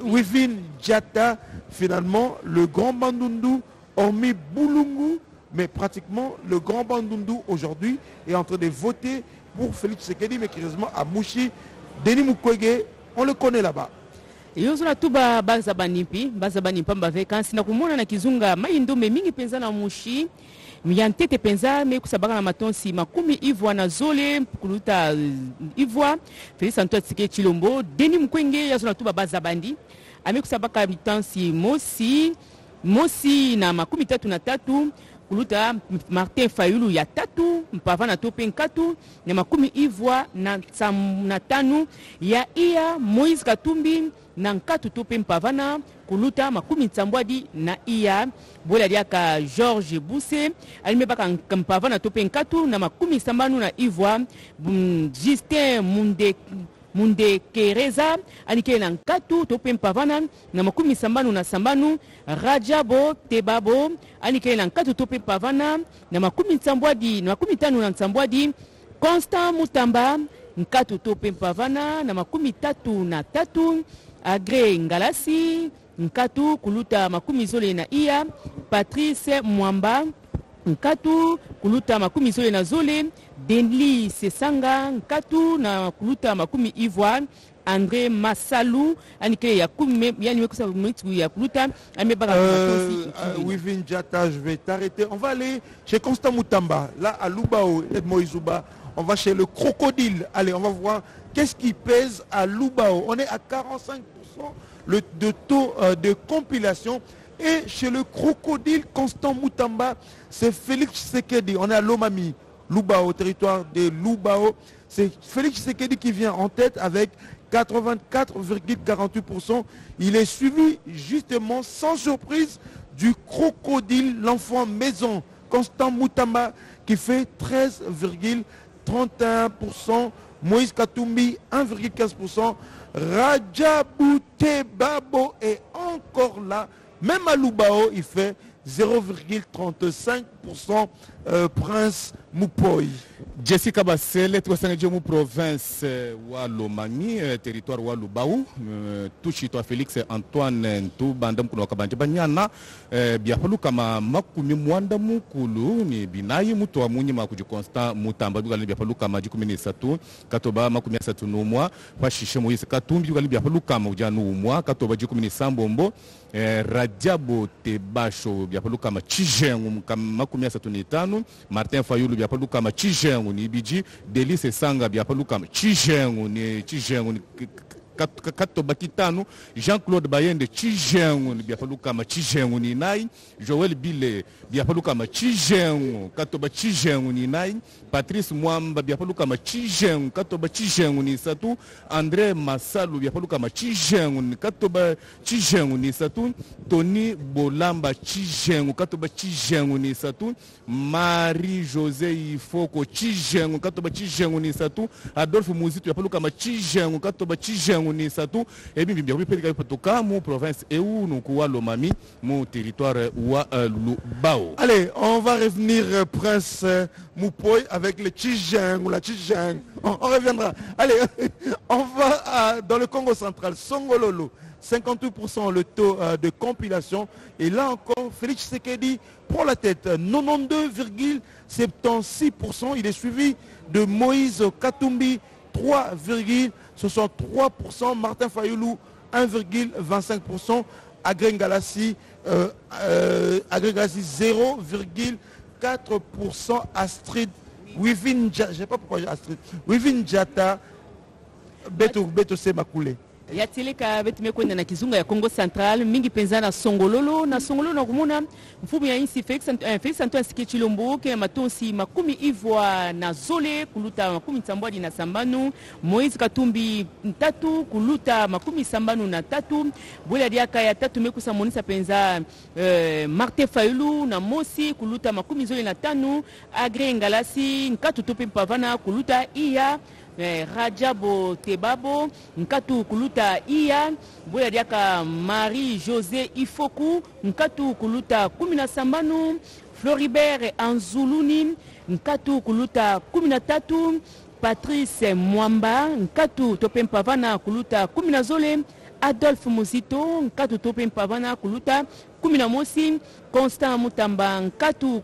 Wivin Diata, finalement, le grand Bandundu, hormis Boulungu, mais pratiquement le grand Bandundu aujourd'hui est en train de voter pour Félix Tshisekedi, mais curieusement à Mouchi. Denis Mukwege, on le connaît là-bas. Yozula tuba bazabanipi mbava vacances na kumona na kizunga maindombe mingi penza na Mushi miyantete penza me kusabaka na matonsi makumi ivwa na zole kuluta ivwa Félix Antoine Tshisekedi Tshilombo Denis Mukwege yazula tuba bazabandi ame kusabaka mitansi mosi na makumi tatu na tatu kuluta Martin Fayulu ya tatu mpava na tope nkatu na makumi ivwa na tanu ya iya Moïse Katumbi na nkatu tope mpavana kuluta makumi nsambwadi na iya bola diaka Georges Bousse alimebaka mpavana tope nkatu na makumi sambanu na ivwa Justin Munde Kereza anike na nkatu tope mpavana na makumi sambanu na sambanu Rajabo Tebabo anike na nkatu tope mpavana na makumi nsambwadi na makumi tanu na nsambwadi Constant Mutamba nkatu tope mpavana na makumi tatu na tatu Agré Ngalasi nkatu kuluta makumi zole na iya Patrice Mwamba nkatu kuluta makumi zole na zole Denli Sesanga nkatu na kuluta makumi ivwa André Massalu anike ya kumi yani mekusa mwitu ya kuluta amebaka Wivin Diata, je vais t'arrêter. On va aller chez Constant Mutamba, là à Lubao et Moïzuba. On va chez le crocodile. Allez, on va voir qu'est-ce qui pèse à Lubao. On est à 45% de taux de compilation. Et chez le crocodile Constant Mutamba, c'est Félix Tshisekedi. On est à Lomami, Lubao, territoire de Lubao. C'est Félix Tshisekedi qui vient en tête avec 84,48%. Il est suivi justement sans surprise du crocodile, l'enfant maison, Constant Mutamba, qui fait 13,31%. Moïse Katumbi 1,15%. Rajabou Tebabo est encore là. Même à Lubao, il fait 0,35%. Prince Moupoy. Jessica Basele, Touasangadjemou province Walomami, territoire Walubao, Touchito Félix Antoine Ntou Bandam Kuno Kabanje Banyana, Biapalu Kama Makumi Mwanda Mukulu, ni Binayi Muto Amuni Makuji Constant Mutamba, Biapalu Kama Jukumini Satu, Katoba Makumia Satu no Mwa, Washishe Moïse Katumbi, Biapalu Kama Ujanu Mwa, Katoba Jukumini Sambombo, Radiabo Tebasho, Biapalu Kama Chijen, Makumia Satu Nitanu, Martin Fayulu, Biapalu Kama Chijen, ni Biji, Delice Sanga, Biapalu Kama Chijen, ni Katoba Kitanu, Jean-Claude Bayende Chijen, Biapalu Kama Chijen, ni Nai, Joël Bile, Biapalu Kama Chijen, Katoba Chijen, ni Nai, Patrice Mwamba, Biapalu Kama Chijen, Katoba Chijen, ni Satu, André Massalu, Biapalu Kama Chijen, Katoba Chijen, ni Satu, Tony Bolamba Chijen, Katoba Chijen, ni Satu, Marie-José Ifoko Chijen, Katoba Chijen, ni Satu, Adolphe Mouzitu, Biapalu Kama Chijen, Katoba Chijen, ni Satu, et bien, bien, mon province et où nous couons Lomami, mon territoire wa Lubao. Allez, on va revenir Prince Moupoy avec le Chijen ou la Chijen. On reviendra. Allez, on va dans le Congo central, Songololo. 58% le taux de compilation. Et là encore, Félix Tshisekedi prend la tête. 92,76%. Il est suivi de Moïse Katumbi, 3,63%. Martin Fayulu, 1,25%. Agré Ngalasi, 0,4%. Astrid Wivin Diata, je ne sais pas pourquoi j'ai Astrid. Wivin Diata, Beto Semakoulé. Yateleka betume kwenda na kizunga ya Congo Central mingi penza na Songololo na kumuna mfumu ya insi Félix Antoine Tshisekedi Tshilombo ke matonsi makumi ivwa na zole kuluta makumi tsambwadi na sambanu Moïse Katumbi ntatu kuluta makumi sambanu na tatu bola diaka ya tatu mekusa monisa penza Martin Fayulu na mosi kuluta makumi zole na tanu Agré Ngalasi nkatu tope mpavana kuluta iya Rajabo Tebabo nkatu kuluta iya boya diaka Marie-José Ifoku nkatu kuluta kumina sambanu Floribert Anzuluni nkatu kuluta 13, Patrice Mwamba nkatu topen pavana kuluta 10, Adolphe Muzito nkatu topen pavana kuluta 11, Constant Mutamba nkatu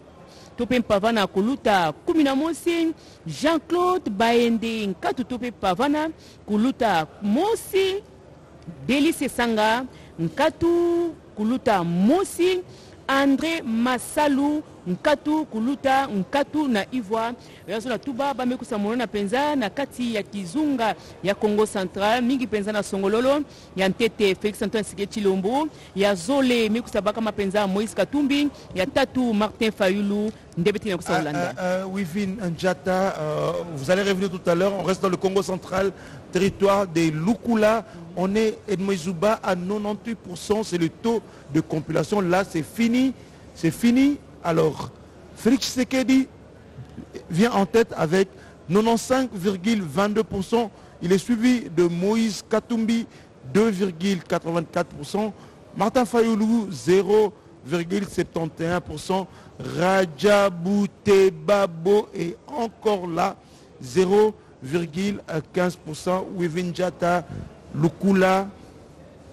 topen pavana kuluta 11, Jean-Claude Baende nkatu topen pavana kuluta mosi, Delice Sanga nkatu kuluta mosi, André Massalu nkatu kuluta nkatu na Ivoire. Yazona tuba ba mekusa monona penza na kati ya Kizunga ya Congo Central mingi penza na Songololo ya Ntete Félix Antoine Tshisekedi Tshilombo ya Zole mekusa baka mapenza Moïse Katumbi ya tatu Martin Fayulu ndebeti na kusa Hollanda. Wivin Njata, vous allez revenir tout à l'heure. On reste dans le Congo Central, territoire des Lukula. On est Edmoizouba à 98%, c'est le taux de compilation. Là, c'est fini. C'est fini. Alors, Félix Tshisekedi vient en tête avec 95,22%. Il est suivi de Moïse Katumbi, 2,84%. Martin Fayoulou, 0,71%. Rajabou Tebabo est encore là, 0,15%. Wivinjata, Lukula.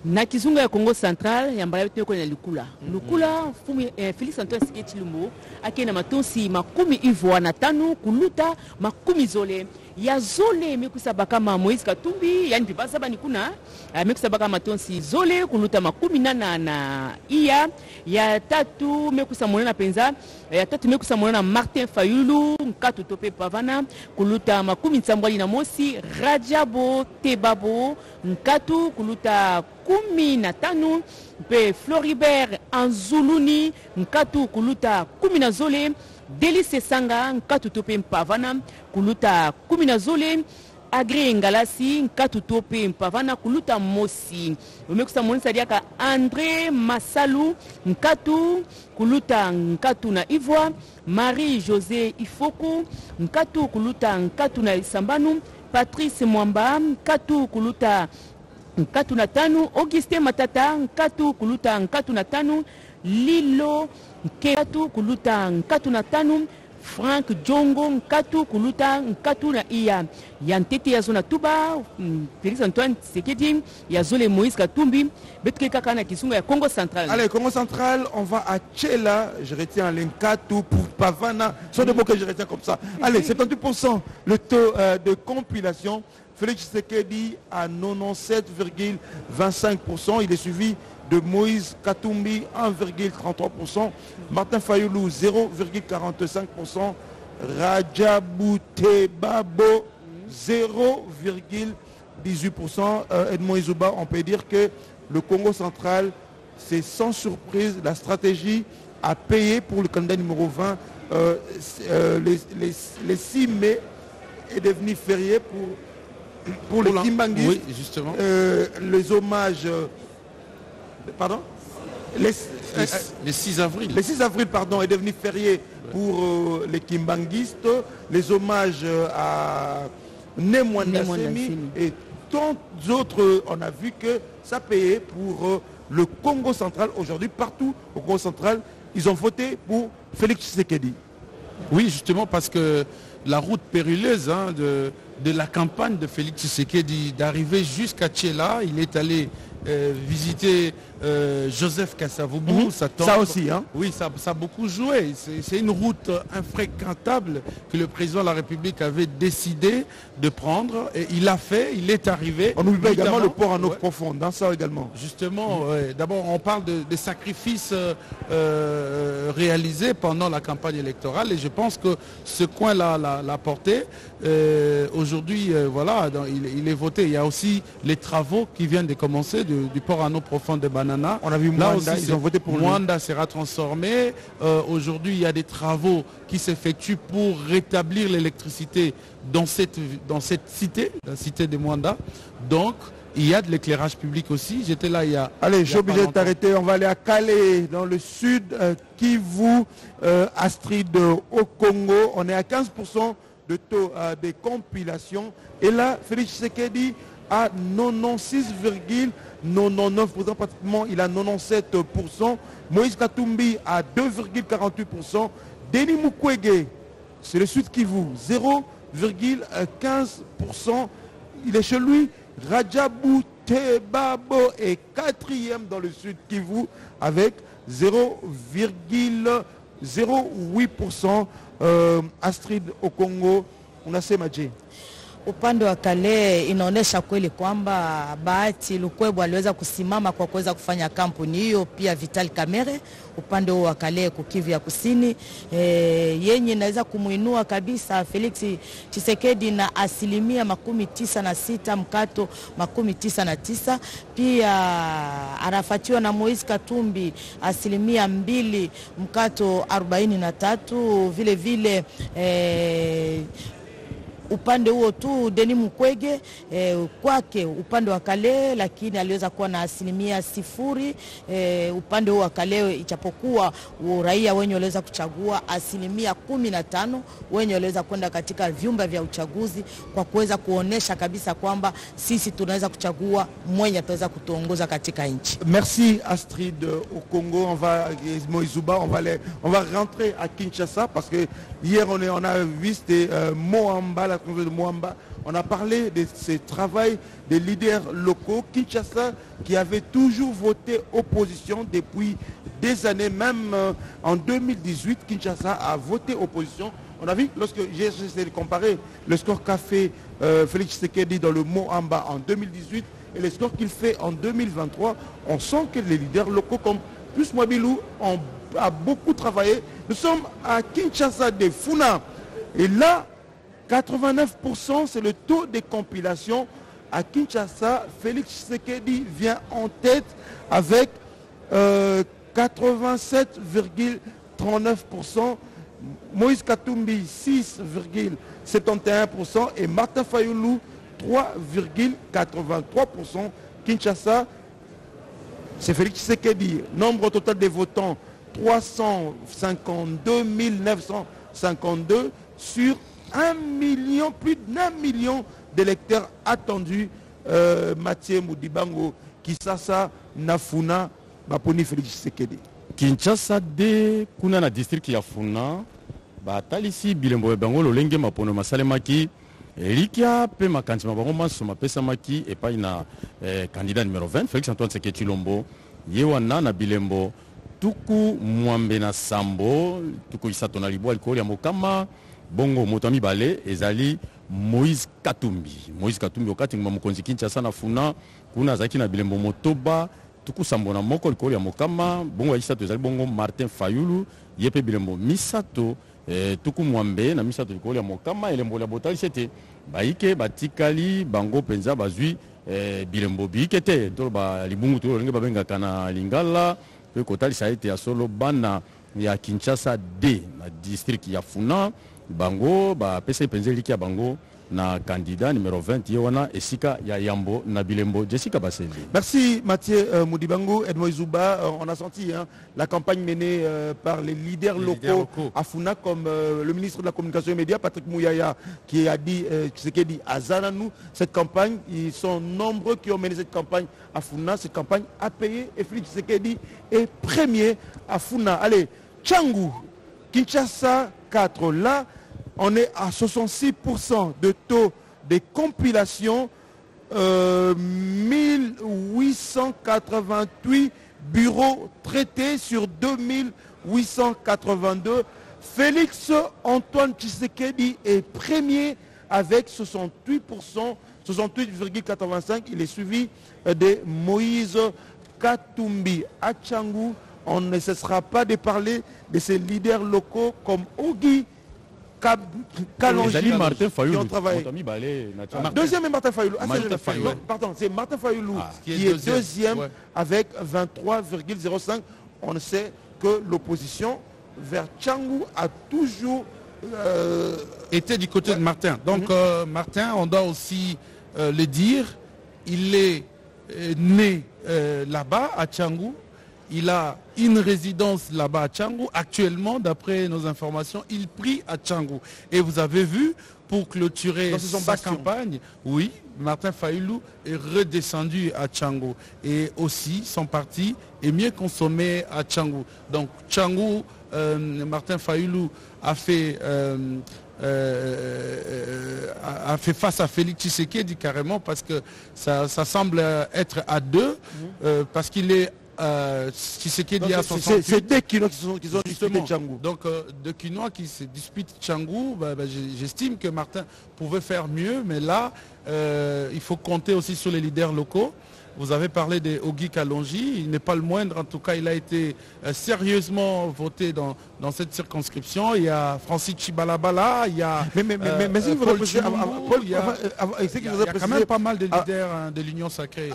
Na Kizunga ya Congo Central ya mbaya teko na Lukula. Lukula fumi Félix Antoine Tshisekedi Tshilombo akena matonsi makumi Ivoire na tano kuluta makumi Zole. Ya Zole mekusa bakama Moïse Katumbi yani pibasa bani kuna mekusa bakama matonsi Zole kuluta makumi nana na iya. Ya tatu mekusa monena penza ya tatu mekusa monena Martin Fayulu nkatu tope pavana kuluta makumi nsambwali na mosi, Rajabo Tebabo nkatu kuluta 15, pe Floribert Anzuluni nkatu kuluta 10, Delice Sanga nkatu tope mpavana kuluta 10, Agri Ngalasi nkatu tope mpavana kuluta mosi. Umekusa monisa diaka André Massalu nkatu kuluta nkatu na Ivoire, Marie-José Ifoko nkatu kuluta nkatu na Isambanu, Patrice Mwamba nkatu kuluta nkatu na tano, Augustin Matata nkatu kuluta nkatu na tano, Lilo nkatu kuluta nkatu na tano, Frank Jongo nkatu kuluta nkatu na iya. Ya Ntete ya zona tuba Félix Antoine Tshisekedi ya Zole Moïse Katumbi betke kaka na Kizunga ya Congo Central. Allez, Congo Central, on va à Tchela. Je retiens l'Enkatu pour Pavana. Ce sont des mots que je retiens comme ça. Allez, 78% le taux de compilation. Félix Tshisekedi à 97,25%. Il est suivi de Moïse Katumbi, 1,33%. Martin Fayoulou, 0,45%. Rajabou Tebabo, 0,18%. Edmond Izouba, on peut dire que le Congo central, c'est sans surprise la stratégie à payer pour le candidat numéro 20. Le 6 mai est devenu férié pour les Kimbanguistes. Oui, justement. Les hommages... pardon, le 6 avril. Le 6 avril, pardon, est devenu férié pour les Kimbanguistes. Les hommages à Nemwanda Semi et tant d'autres, on a vu que ça payait pour le Congo central. Aujourd'hui, partout au Congo central, ils ont voté pour Félix Tshisekedi. Oui, justement, parce que la route périlleuse de la campagne de Félix Tshisekedi, d'arriver jusqu'à Tchela, il est allé visiter Joseph Kasavubu. Ça aussi, hein? Oui, ça a beaucoup joué. C'est une route infréquentable que le président de la République avait décidé de prendre. Et il l'a fait, il est arrivé. On n'oublie pas également le port en eau profonde, dans ça également. Justement, d'abord on parle des sacrifices réalisés pendant la campagne électorale. Et je pense que ce coin-là l'a porté. Aujourd'hui, voilà, il est voté. Il y a aussi les travaux qui viennent de commencer du port en eau profonde de Banana. On a vu là Mwanda, aussi, ils ont voté pour Mwanda sera transformé. Aujourd'hui, il y a des travaux qui s'effectuent pour rétablir l'électricité dans cette cité, la cité de Mwanda. Donc, il y a de l'éclairage public aussi. J'étais là il y a... Allez, je suis obligé de t'arrêter. On va aller à Calais, dans le sud, Kivu, Astrid, au Congo. On est à 15% de taux de compilation. Et là, Félix Tshisekedi à 96,99%, pratiquement il a 97%. Moïse Katumbi à 2,48%. Denis Mukwege, c'est le Sud Kivu, 0,15%. Il est chez lui. Rajabou Tebabo est 4e dans le Sud Kivu avec 0,08%. Astrid au Congo, unasemaje? Upande wa Kale inaonesha kweli kwamba Bahati Lukwebo aliweza kusimama kwa kuweza kufanya kampuni hiyo, pia Vital Kamerhe upande wa Kale Kivu ya Kusini, yenye inaweza kumuinua kabisa Felix Tshisekedi na 96% mkato 99%, pia arafatiwa na Moise Katumbi 2% mkato 43%, vile vile upande huo tu Denis Mukwege kwake upande wa Kale, lakini aliweza kuwa na 0%. Upande huo wa Kale ichapokuwa raia wenye waliweza kuchagua 15% wenye waliweza kwenda katika vyumba vya uchaguzi kwa kuweza kuonesha kabisa kwamba sisi tunaweza kuchagua mwenye ataweza kutuongoza katika nchi. Merci Astrid au Congo. On va Moïzuba, on va rentrer à Kinshasa parce que hier on a vu Moamba, la congrès de Moamba. On a parlé de ce travail des leaders locaux. Kinshasa qui avait toujours voté opposition depuis des années, même en 2018, Kinshasa a voté opposition. On a vu, lorsque j'ai essayé de comparer le score qu'a fait Félix Tshisekedi dans le Moamba en 2018 et le score qu'il fait en 2023, on sent que les leaders locaux comme Plus Mwabilou ont beaucoup travaillé. Nous sommes à Kinshasa de Funa. Et là, 89% c'est le taux de compilation. À Kinshasa, Félix Tshisekedi vient en tête avec 87,39%. Moïse Katumbi 6,71% et Martin Fayoulou 3,83%. Kinshasa, c'est Félix Tshisekedi. Nombre total des votants 352 952 sur 1 million, plus d'1 million d'électeurs attendus. Mathieu Mudibango, Kisasa, Nafuna, Baponi Félix Tshisekedi. Kinshasa de kuna na district ya Funa batalisi bilembo bango lolenge mapono masalemaki elikia pe makanti mabango masoma pesa maki epai na candidat numéro 20 Félix Antoine Tshisekedi Tshilombo yewana na bilembo tuku mwambe na sambo tuku isato na libwa likoli ya mokama bongo motami bale ezali Moïse Katumbi okati ngoma mokonzi Kinshasa na Funa kuna zaki na bilembo motoba tuku sambona moko likoli ya mokama bongo isato ezali bongo Martin Fayoulou yepe bilembo misato tuku mwambe na misato likoli ya mokama elembo la botali sete baike batikali bango penza bazui bilembo bikete to ba libungu to linga babenga kana lingala pe kotali saite ya solo bana ya Kinshasa D na district ya Funa bango ba pesa penza likia bango na candidat numéro 20 yewana esika ya Yambo na bilembo Jessica Baseli. Merci Mathieu Mudibango et Moïzuba. On a senti la campagne menée par les leaders locaux à Funa, comme le ministre de la Communication et Médias, Patrick Mouyaya, qui a dit Tshisekedi Azananou. Cette campagne, ils sont nombreux qui ont mené cette campagne à Funa. Cette campagne a payé et Félix Tshisekedi est premier à Funa. Allez, Tchangou, Kinshasa 4, là, on est à 66% de taux de compilation, 1888 bureaux traités sur 2882. Félix Antoine Tshisekedi est premier avec 68%, 68,85%. Il est suivi de Moïse Katumbi. À Tchangou, on ne cessera pas de parler de ces leaders locaux comme Ogi Kalonji qui ont travaillé. Deuxième est Martin Fayoulou. Pardon, c'est Martin Fayoulou qui est deuxième avec 23,05%. On sait que l'opposition vers Tchangou a toujours été du côté de Martin. Donc Martin, on doit aussi le dire, il est né là-bas à Tchangou. il a une résidence là-bas à Tchangou. Actuellement, d'après nos informations, il prie à Tchangou. Et vous avez vu, pour clôturer sa campagne, oui, Martin Fayulu est redescendu à Tchangou. Et aussi, son parti est mieux consommé à Tchangou. Donc, Tchangou, Martin Fayulu a fait face à Félix Tshisekedi carrément, parce que ça semble être à deux, parce qu'il est Tshisekedi à 68. C'est deux Kinois qui ont disputé Tchangou. Donc deux Kinois qui se disputent Tchangou, j'estime que Martin pouvait faire mieux, mais là il faut compter aussi sur les leaders locaux. Vous avez parlé de Ogi Kalonji, il n'est pas le moindre, en tout cas il a été sérieusement voté dans cette circonscription. Il y a Francis Chibalabala, il y a Paul Chilombo, il y a quand même pas mal de leaders de l'Union sacrée.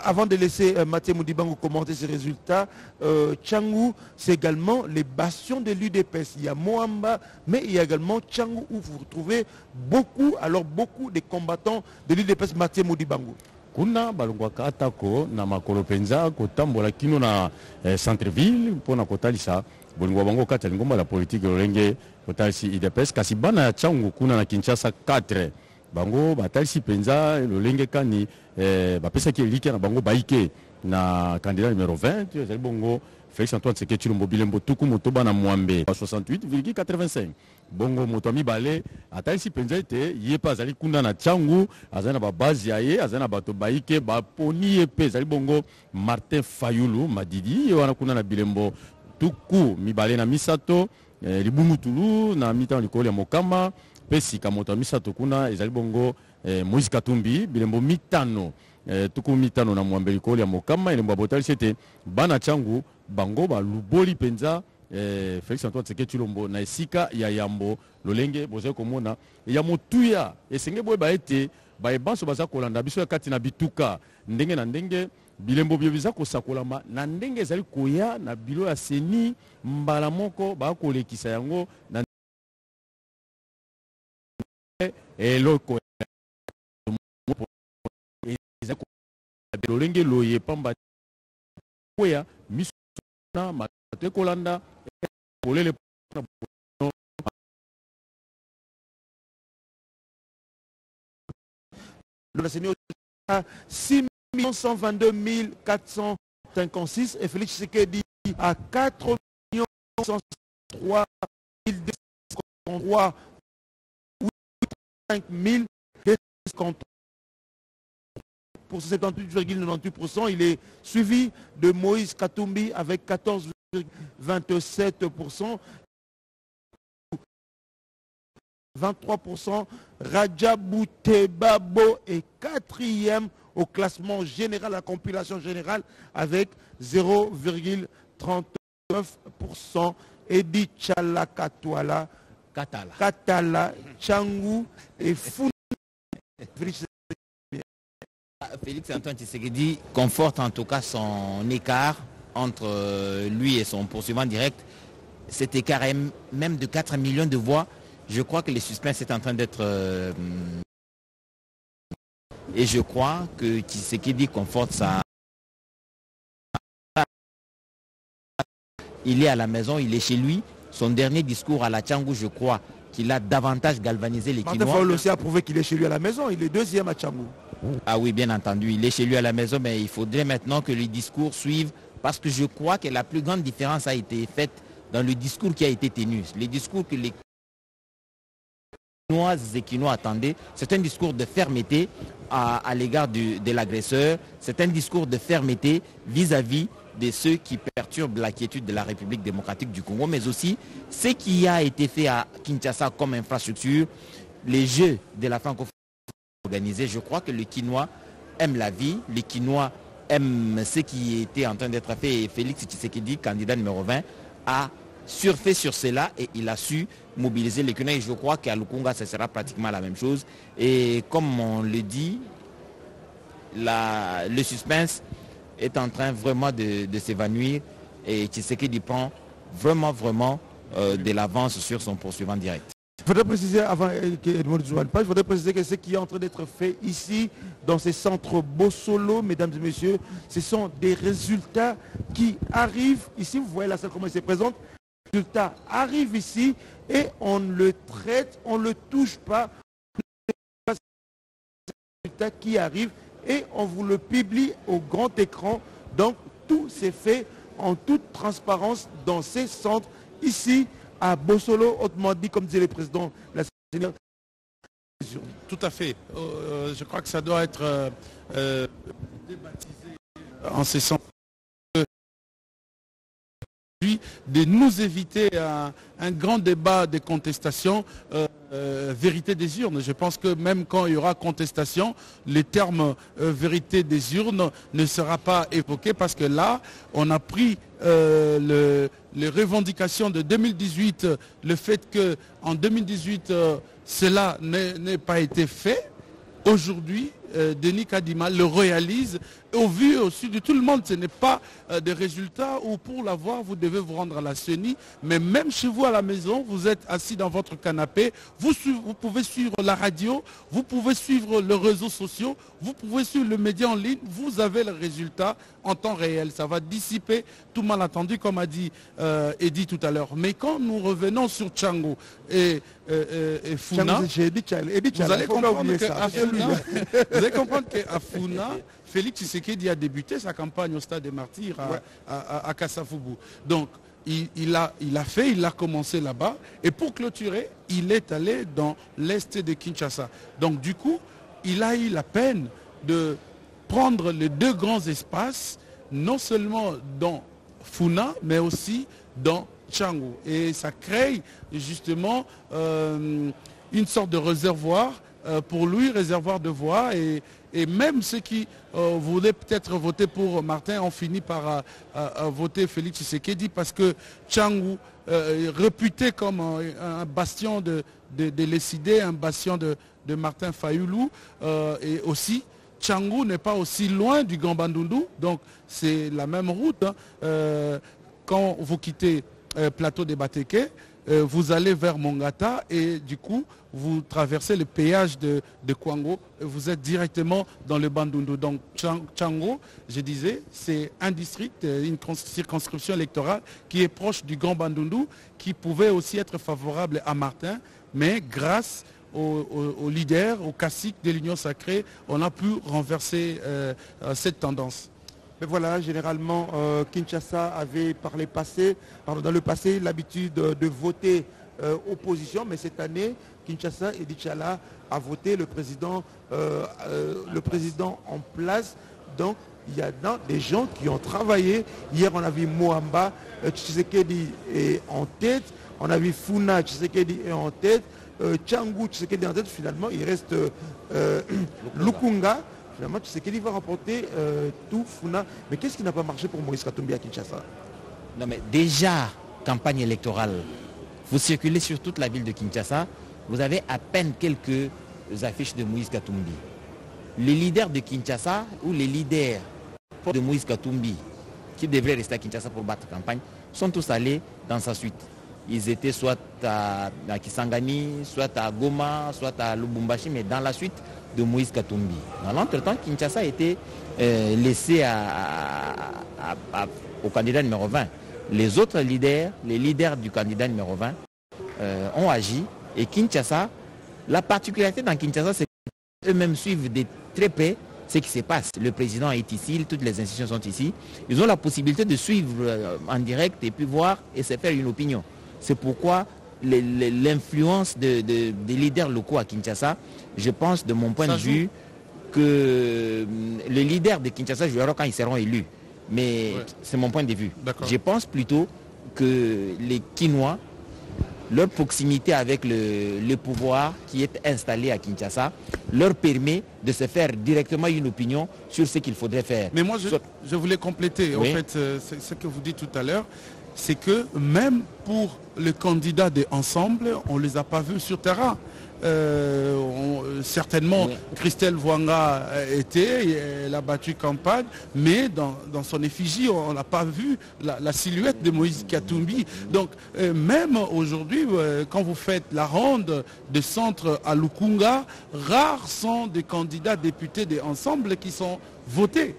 Avant de laisser Mathieu Modibango commenter ces résultats, Tchangou, c'est également les bastions de l'UDPS. Il y a Moamba, mais il y a également Tchangou où vous retrouvez beaucoup de combattants de l'UDPS. Mathieu Modibango. Kuna balongwaka atako na makolo penza kotambola kino na centre-ville pona kotalisa bolingwa bango kati ya ngomba la politique lolenge kotalisi IDPS kasi bana ya Tchangou kuna na Kinshasa 4 bango batalisi penza lolenge kani bapesa ki elike na bango baike na candidat numéro 20 ezali bongo Félix Antoine Tshisekedi Tshilombo Bilembo tuku motoba na Mwambe 68,85 bongo moto mibale atalisi penza ete yepa azali kunda na Tchangou azali na babazi yaye azali na bato baike baponi epe ezali bongo Martin Fayulu Madidi wana kuna na Bilembo tuku mibale na misato libumutulu na mitano likolo ya Mokama pesika moto misato kuna ezali bongo Moïse Katumbi Bilembo mitano tuku mitano na Mwambe likolo ya Mokama elembo botalisi ete bana Tchangou bango ba luboli penza Félix Antoine Tshisekedi Tshilombo na esika ya yambo lolenge bozo komona ya motuya esenge boye ba ete ba ebanso baza kolanda biso ya kati na bituka ndenge na ndenge bilembo byo biza kosakolama na ndenge ezali koya na bilo ya seni mbala moko ba kolekisa yango na eloko lolenge loye pamba koya miso na matwe kolanda polele le Seigneur a 6 122 456 et Félix Tshisekedi à 4 103 253 5 250 pour 78,98%. Il est suivi de Moïse Katumbi avec 14,27%. 23%. Rajabou Tebabo est 4e au classement général, la compilation générale, avec 0,39%. Edi Chalakatwala, Katala, Tchangou et Fou. Félix Antoine Tshisekedi conforte en tout cas son écart entre lui et son poursuivant direct. Cet écart est même de 4 millions de voix. Je crois que le suspense est en train d'être... et je crois que Tshisekedi conforte sa... Il est à la maison, il est chez lui. Son dernier discours à la Tchangou, je crois qu'il a davantage galvanisé les Kinois. Martin Fayulu aussi a prouvé qu'il est chez lui à la maison. Il est 2e à Tchangou. Ah oui, bien entendu, il est chez lui à la maison, mais il faudrait maintenant que les discours suivent, parce que je crois que la plus grande différence a été faite dans le discours qui a été tenu. Le discours que les Kinoises et Kinois attendaient, c'est un discours de fermeté à l'égard de l'agresseur, c'est un discours de fermeté vis-à-vis de ceux qui perturbent la quiétude de la République démocratique du Congo, mais aussi ce qui a été fait à Kinshasa comme infrastructure, les Jeux de la francophonie organisés. Je crois que les Kinois aiment la vie, les Kinois aiment ce qui était en train d'être fait, et Félix Tshisekedi, candidat numéro 20, a surfé sur cela et il a su mobiliser les Kinois. Et je crois qu'à Lukunga, ce sera pratiquement la même chose. Et comme on le dit, le suspense est en train vraiment de s'évanouir et Tshisekedi prend vraiment de l'avance sur son poursuivant direct. Il faudrait préciser, avant qu'Edmond ne pas, il faudrait préciser que ce qui est en train d'être fait ici, dans ces centres Bossolo, mesdames et messieurs, ce sont des résultats qui arrivent. Ici, vous voyez la salle comment elle se présente. Les résultats arrivent ici et on le traite, on ne le touche pas. Les résultats qui arrivent et on vous le publie au grand écran. Donc, tout s'est fait en toute transparence dans ces centres ici à Bossolo, autrement dit, comme disait le président de la Sénat. Tout à fait. Je crois que ça doit être débaptisé en ce sens de nous éviter un grand débat de contestation, vérité des urnes. Je pense que même quand il y aura contestation, le terme vérité des urnes ne sera pas évoqué parce que là, on a pris les revendications de 2018, le fait qu'en 2018, cela n'ait pas été fait. Aujourd'hui, Denis Kadima le réalise. Au vu aussi de tout le monde, ce n'est pas des résultats où pour l'avoir, vous devez vous rendre à la CENI. Mais même chez vous à la maison, vous êtes assis dans votre canapé, vous pouvez suivre la radio, vous pouvez suivre les réseaux sociaux, vous pouvez suivre le média en ligne, vous avez le résultat en temps réel. Ça va dissiper tout malentendu, comme a dit Eddy tout à l'heure. Mais quand nous revenons sur Tchango et Funa, vous allez comprendre qu'à Funa, Félix Tshisekedi a débuté sa campagne au Stade des Martyrs à Kassafoubou. Donc, il a commencé là-bas. Et pour clôturer, il est allé dans l'est de Kinshasa. Donc, du coup, il a eu la peine de prendre les deux grands espaces, non seulement dans Funa, mais aussi dans Tchango. Et ça crée justement une sorte de réservoir pour lui, réservoir de voix. Et même ceux qui voulaient peut-être voter pour Martin ont fini par voter Félix Tshisekedi parce que Tchango, réputé comme un bastion de l'ECD, un bastion de Martin Fayoulou, et aussi Tchango n'est pas aussi loin du Grand Bandundu, donc c'est la même route. Quand vous quittez Plateau des Bateke, vous allez vers Mongata et du coup vous traversez le péage de Kwango et vous êtes directement dans le Bandundu. Donc Tchango, je disais, c'est un district, une circonscription électorale qui est proche du Grand Bandundu, qui pouvait aussi être favorable à Martin, mais grâce aux leaders, aux caciques de l'Union sacrée, on a pu renverser cette tendance. Mais voilà, généralement, Kinshasa avait dans le passé l'habitude de voter opposition, mais cette année, Kinshasa et Dichala a voté le président en place. Donc, il y a des gens qui ont travaillé. Hier, on a vu Moamba, Tshisekedi est en tête. On a vu Funa, Tshisekedi est en tête. Tchango, Tshisekedi est en tête. Finalement, il reste Lukunga. Finalement, Tshisekedi va remporter tout Funa. Mais qu'est-ce qui n'a pas marché pour Moïse Katumbi à Kinshasa? Non, mais déjà, campagne électorale, vous circulez sur toute la ville de Kinshasa, vous avez à peine quelques affiches de Moïse Katumbi. Les leaders de Kinshasa ou les leaders de Moïse Katumbi, qui devraient rester à Kinshasa pour battre campagne, sont tous allés dans sa suite. Ils étaient soit à Kisangani, soit à Goma, soit à Lubumbashi, mais dans la suite de Moïse Katumbi. Dans l'entretemps, Kinshasa a été laissé au candidat numéro 20. Les autres leaders, les leaders du candidat numéro 20, ont agi. Et Kinshasa, la particularité dans Kinshasa, c'est qu'eux-mêmes suivent de très près ce qui se passe. Le président est ici, toutes les institutions sont ici. Ils ont la possibilité de suivre en direct et puis voir et se faire une opinion. C'est pourquoi l'influence des leaders locaux à Kinshasa, je pense de mon point de vue que les leaders de Kinshasa joueront quand ils seront élus. Mais c'est mon point de vue. Je pense plutôt que les Kinois, leur proximité avec le pouvoir qui est installé à Kinshasa, leur permet de se faire directement une opinion sur ce qu'il faudrait faire. Mais moi, je voulais compléter. En fait, ce que vous dites tout à l'heure, c'est que même pour les candidats d'ensemble, on ne les a pas vus sur terrain. certainement, Christelle Vwanga elle a battu campagne, mais dans son effigie, on n'a pas vu la silhouette de Moïse Katumbi. Donc, même aujourd'hui, quand vous faites la ronde de centre à Lukunga, rares sont des candidats députés des ensembles qui sont votés.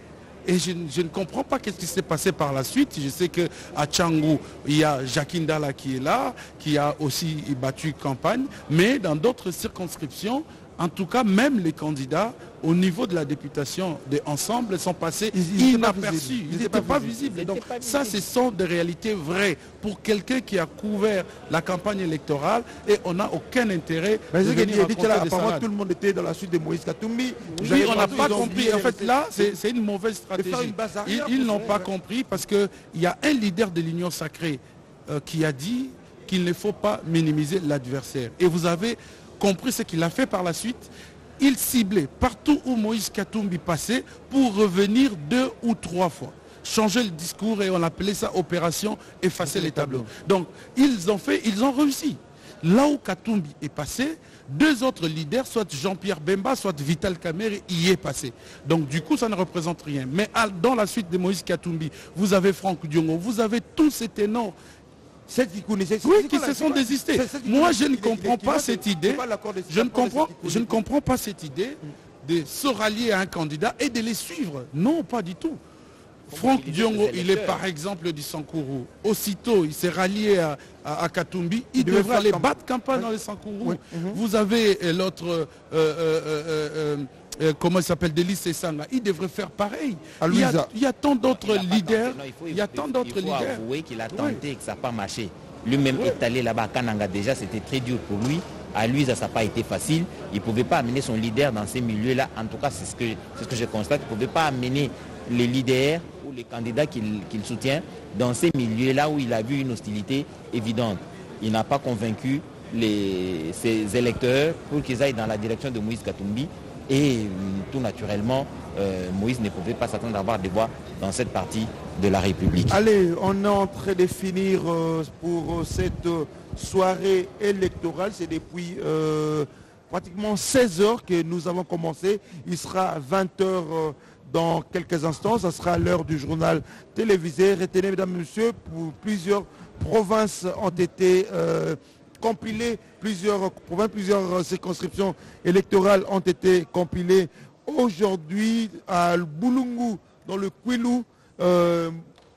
Et je ne comprends pas qu'est-ce qui s'est passé par la suite. Je sais qu'à Tchangou, il y a Jacques Ndala qui est là, qui a aussi battu campagne. Mais dans d'autres circonscriptions, en tout cas, même les candidats, au niveau de la députation des ensembles, sont passés inaperçus. Ils n'étaient pas visibles. Donc ça, ce sont des réalités vraies pour quelqu'un qui a couvert la campagne électorale et on n'a aucun intérêt de venir raconter des salades. Tout le monde était dans la suite de Moïse Katumbi. Oui, on n'a pas compris. En fait, là, c'est une mauvaise stratégie. Ils n'ont pas compris parce qu'il y a un leader de l'Union sacrée qui a dit qu'il ne faut pas minimiser l'adversaire. Et vous avez compris ce qu'il a fait par la suite. Il ciblait partout où Moïse Katumbi passait pour revenir 2 ou 3 fois. Changer le discours et on appelait ça opération effacer les tableaux. Donc ils ont réussi. Là où Katumbi est passé, 2 autres leaders, soit Jean-Pierre Bemba, soit Vital Kamerhe, y est passé. Donc du coup, ça ne représente rien. Mais dans la suite de Moïse Katumbi, vous avez Franck Diongo, vous avez tous ces ténors qui se sont désistés. Moi, je ne comprends pas cette idée. Je ne comprends pas cette idée de se rallier à un candidat et de les suivre. Non, pas du tout. Franck Diongo, il est par exemple du Sankourou. Aussitôt, il s'est rallié à Katumbi. Il devrait aller battre campagne dans les Sankourou. Vous avez l'autre... comment il s'appelle, Delis Sessanga, il devrait faire pareil. Il y a tant d'autres leaders. Il y a tant d'autres leaders. Il faut avouer qu'il a tenté et que ça n'a pas marché. Lui-même est allé là-bas à Kananga déjà, c'était très dur pour lui. À lui, ça n'a pas été facile. Il ne pouvait pas amener son leader dans ces milieux-là. En tout cas, c'est ce que je constate. Il ne pouvait pas amener les leaders ou les candidats qu'il soutient dans ces milieux-là où il a vu une hostilité évidente. Il n'a pas convaincu ses électeurs pour qu'ils aillent dans la direction de Moïse Katumbi. Et tout naturellement, Moïse ne pouvait pas s'attendre à avoir des voix dans cette partie de la République. Allez, on est en train de finir pour cette soirée électorale. C'est depuis pratiquement 16 h que nous avons commencé. Il sera 20 h dans quelques instants. Ça sera l'heure du journal télévisé. Retenez, mesdames et messieurs, pour plusieurs provinces ont été... compilés, plusieurs circonscriptions électorales ont été compilées. Aujourd'hui, à Boulungu, dans le Kwilu,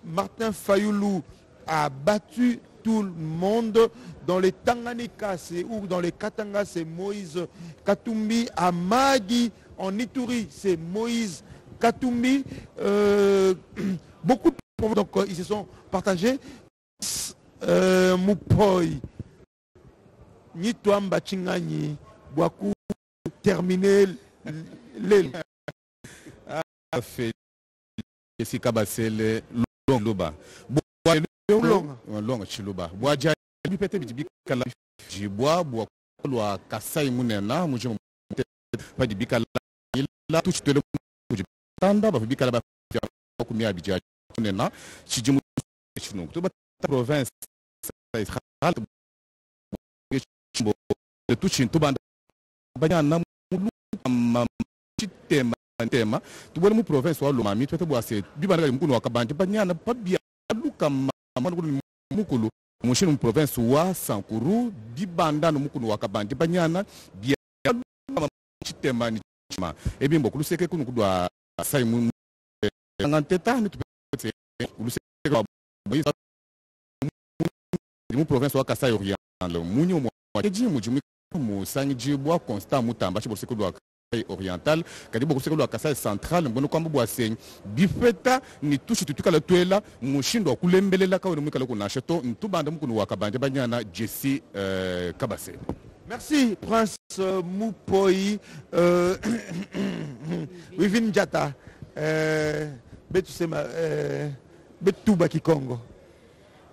Martin Fayoulou a battu tout le monde. Dans les Tanganyika, ou dans les Katanga, c'est Moïse Katumbi. À Magui, en Ituri, c'est Moïse Katumbi. Beaucoup de provinces, donc ils se sont partagés. Mupoi. Ni Touamba Chingani, Boakou, terminé l'île. Fait si Kabasele, Loba. Long Chiloba. Boadja, Bipete Bikala, Jibois, Boakou, Kassai Munena, Mujum, pas de Bikala, il a touché le Tanda, Bikala, Kumia Bidja, Munena, Chijumu, Chinook, province. De tout Chintobanda Bayana tema tu vois mon province ou le mami tu peux voir c'est du banaga mukunu wakabandi banyana pas bien luka mukulu mon chien province ou Sankuru di banda no mukunu wakabandi banyana bien tema ni ma et bien beaucoup c'est que nous doit ça mon nganteta ni tu peux c'est mon province ou Kasai Orient le munyo Eji mujumi musangi jibwa constant mutamba chez boseko do oriental kadi boko seko do Kasai central mbono kwamba bwaseng bifeta ni tushi tutuka la twela mushindo kulembelela ka wona mukala ko na cheto ntubanda mukunu wakabanje banyana Jesse Kabase. Merci Prince Mupoi Wivin Jata Betusema Betuba Kikongo.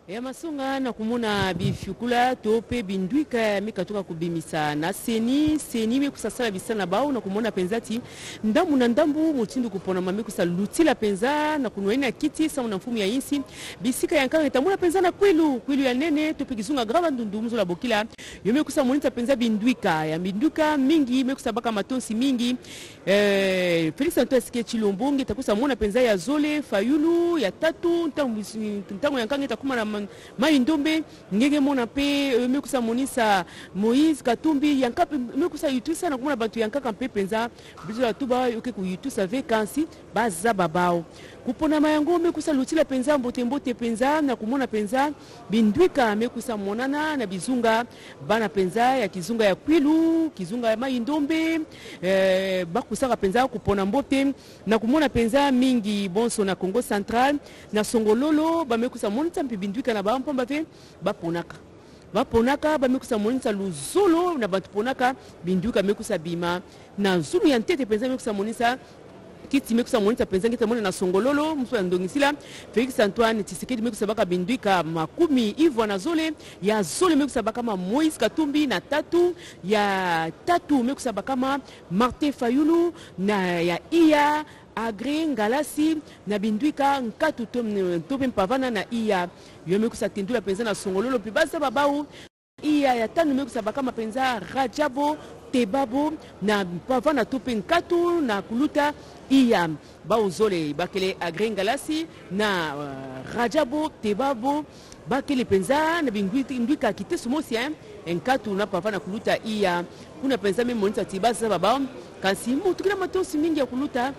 ya masonga na kumona bifukula tope bindwika mikatoka kubimisa na seni mekusasala bisana bao na kumona penzati ndambu na ndambu mutindu kupona mamekusa lutila penza na kunoena kiti sa mfumu ya insi bisika yankanga tamuna penza na kwilu ya nene tope kizunga grava ndundumzo la bokila yomekusa monita penza bindwika ya binduka mingi mekusa baka matonsi mingi Felix Antoine Tshisekedi Tshilombo takusa mona penza ya Zole Fayulu ya tatu ntango yankanga takuma na Maindombe ngenge mona pe mekusa monisa Moïse Katumbi yankape mekusa yutusa na kumona bantu yankaka mpe penza bizula tuba yoke ku yutusa vacancy baza babao kupona mayango mekusa lutila penza mbote penza na kumona penza bindwika mekusa monana na bizunga bana penza ya kizunga ya Kwilu kizunga ya Maindombe bakusaka penza kupona mbote na kumona penza mingi bonso na Congo Central na Songololo bamekusa monita mpe bindwika na bampamba pe baponaka bamekusa monisa luzolo na bantu ponaka binduka mekusa bima na zulu ya ntete penza mekusa monisa kiti mekusa monisa penza ngita mona na Songololo muso ya ndongisila Felix Antoine Tshisekedi mekusa baka binduka makumi Ivo na Zole ya Zole mekusa baka ma Moïse Katumbi na tatu ya tatu mekusa baka ma Martin Fayulu na ya Iya Agri Ngalasi na bindwika nkatu tope mpavana na Iya yomekusa tindula penza na Songololo pibaza babau Iya ya tanu mekusa baka mapenza Rajabo Tebabo na mpavana tope nkatu na kuluta Iya bau Zole bakele Agri Ngalasi na Rajabo Tebabo bakele penza na bindwika kitesu mosi nkatu na pavana kuluta Iya kuna penza memonisa tibaza babau kasi mutukila matonsi mingi ya kuluta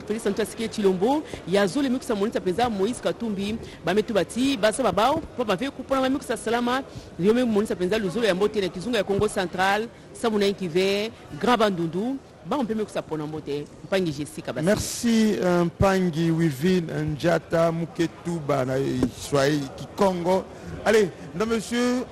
Felix Antoine Tshisekedi Tshilombo ya Zole mekusa monita penza Moïse Katumbi bametu bati basa babao papa ve kupona mamekusa salama yome monita penza luzolo ya mbote na kizunga ya Congo Central samuna inkive graba ndundu ba on peut mekusa pona mbote mpangi Jessica basi. Merci mpangi Wivin Njata Muketu bana Swahili Kikongo. Allez, non monsieur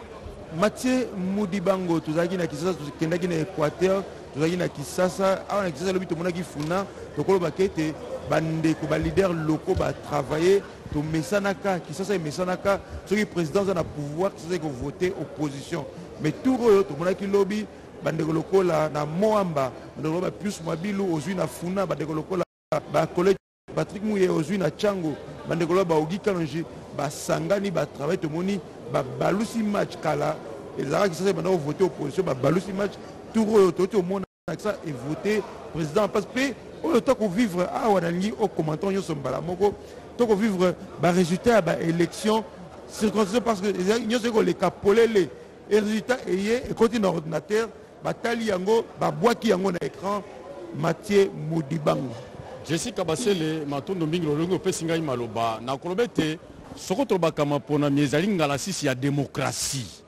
Mathieu Mudibango tuzaki na kisasa tukendaki na Équateur tuzaki na Kisasa awa na Kisasa lobi to monaki funa tokolo bakete bande ko ba leader locaux ba travailler to mesanaka Kisasa mesanaka soki président na pouvoir c'est que voter opposition mais tout oyo to monaki lobi bande ko lokola na Moamba bande ko plus Mabilu ozui na funa bande ko lokola ba collègue Patrick Mouye ozui na Chango bande ko ba Ogi Kalonji ba sangani ba travailler to moni ba balusi match kala et ça qui s'est maintenant voté opposition ba balusi match tout au monde ça et voter président parce que au temps qu'on vivre à wanangi au commentaire yo sombala moko temps qu'on vivre ba résultat ba élection circonscription parce que ils ont les capolé les résultats et continue ordinateur ba tali yango ba boaki yango na écran Mathieu Mudibango Jessica Basele matondo mingi lolongo pesinga maloba na kolobete sokoto bakama pona miezali ngala sisi ya démocratie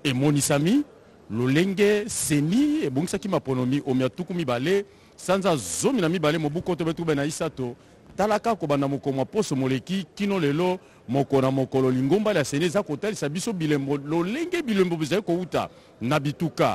et monisami lolenge seni e bongisaki maponomi omiatuku mibale sanza zomi na mibale mobuko to betu bena isato talaka ko banda mokoma poso moleki kino lelo mokona mokolo lingomba la seni za kotalisa biso bilembo lolenge bilembo bizali ko uta na bituka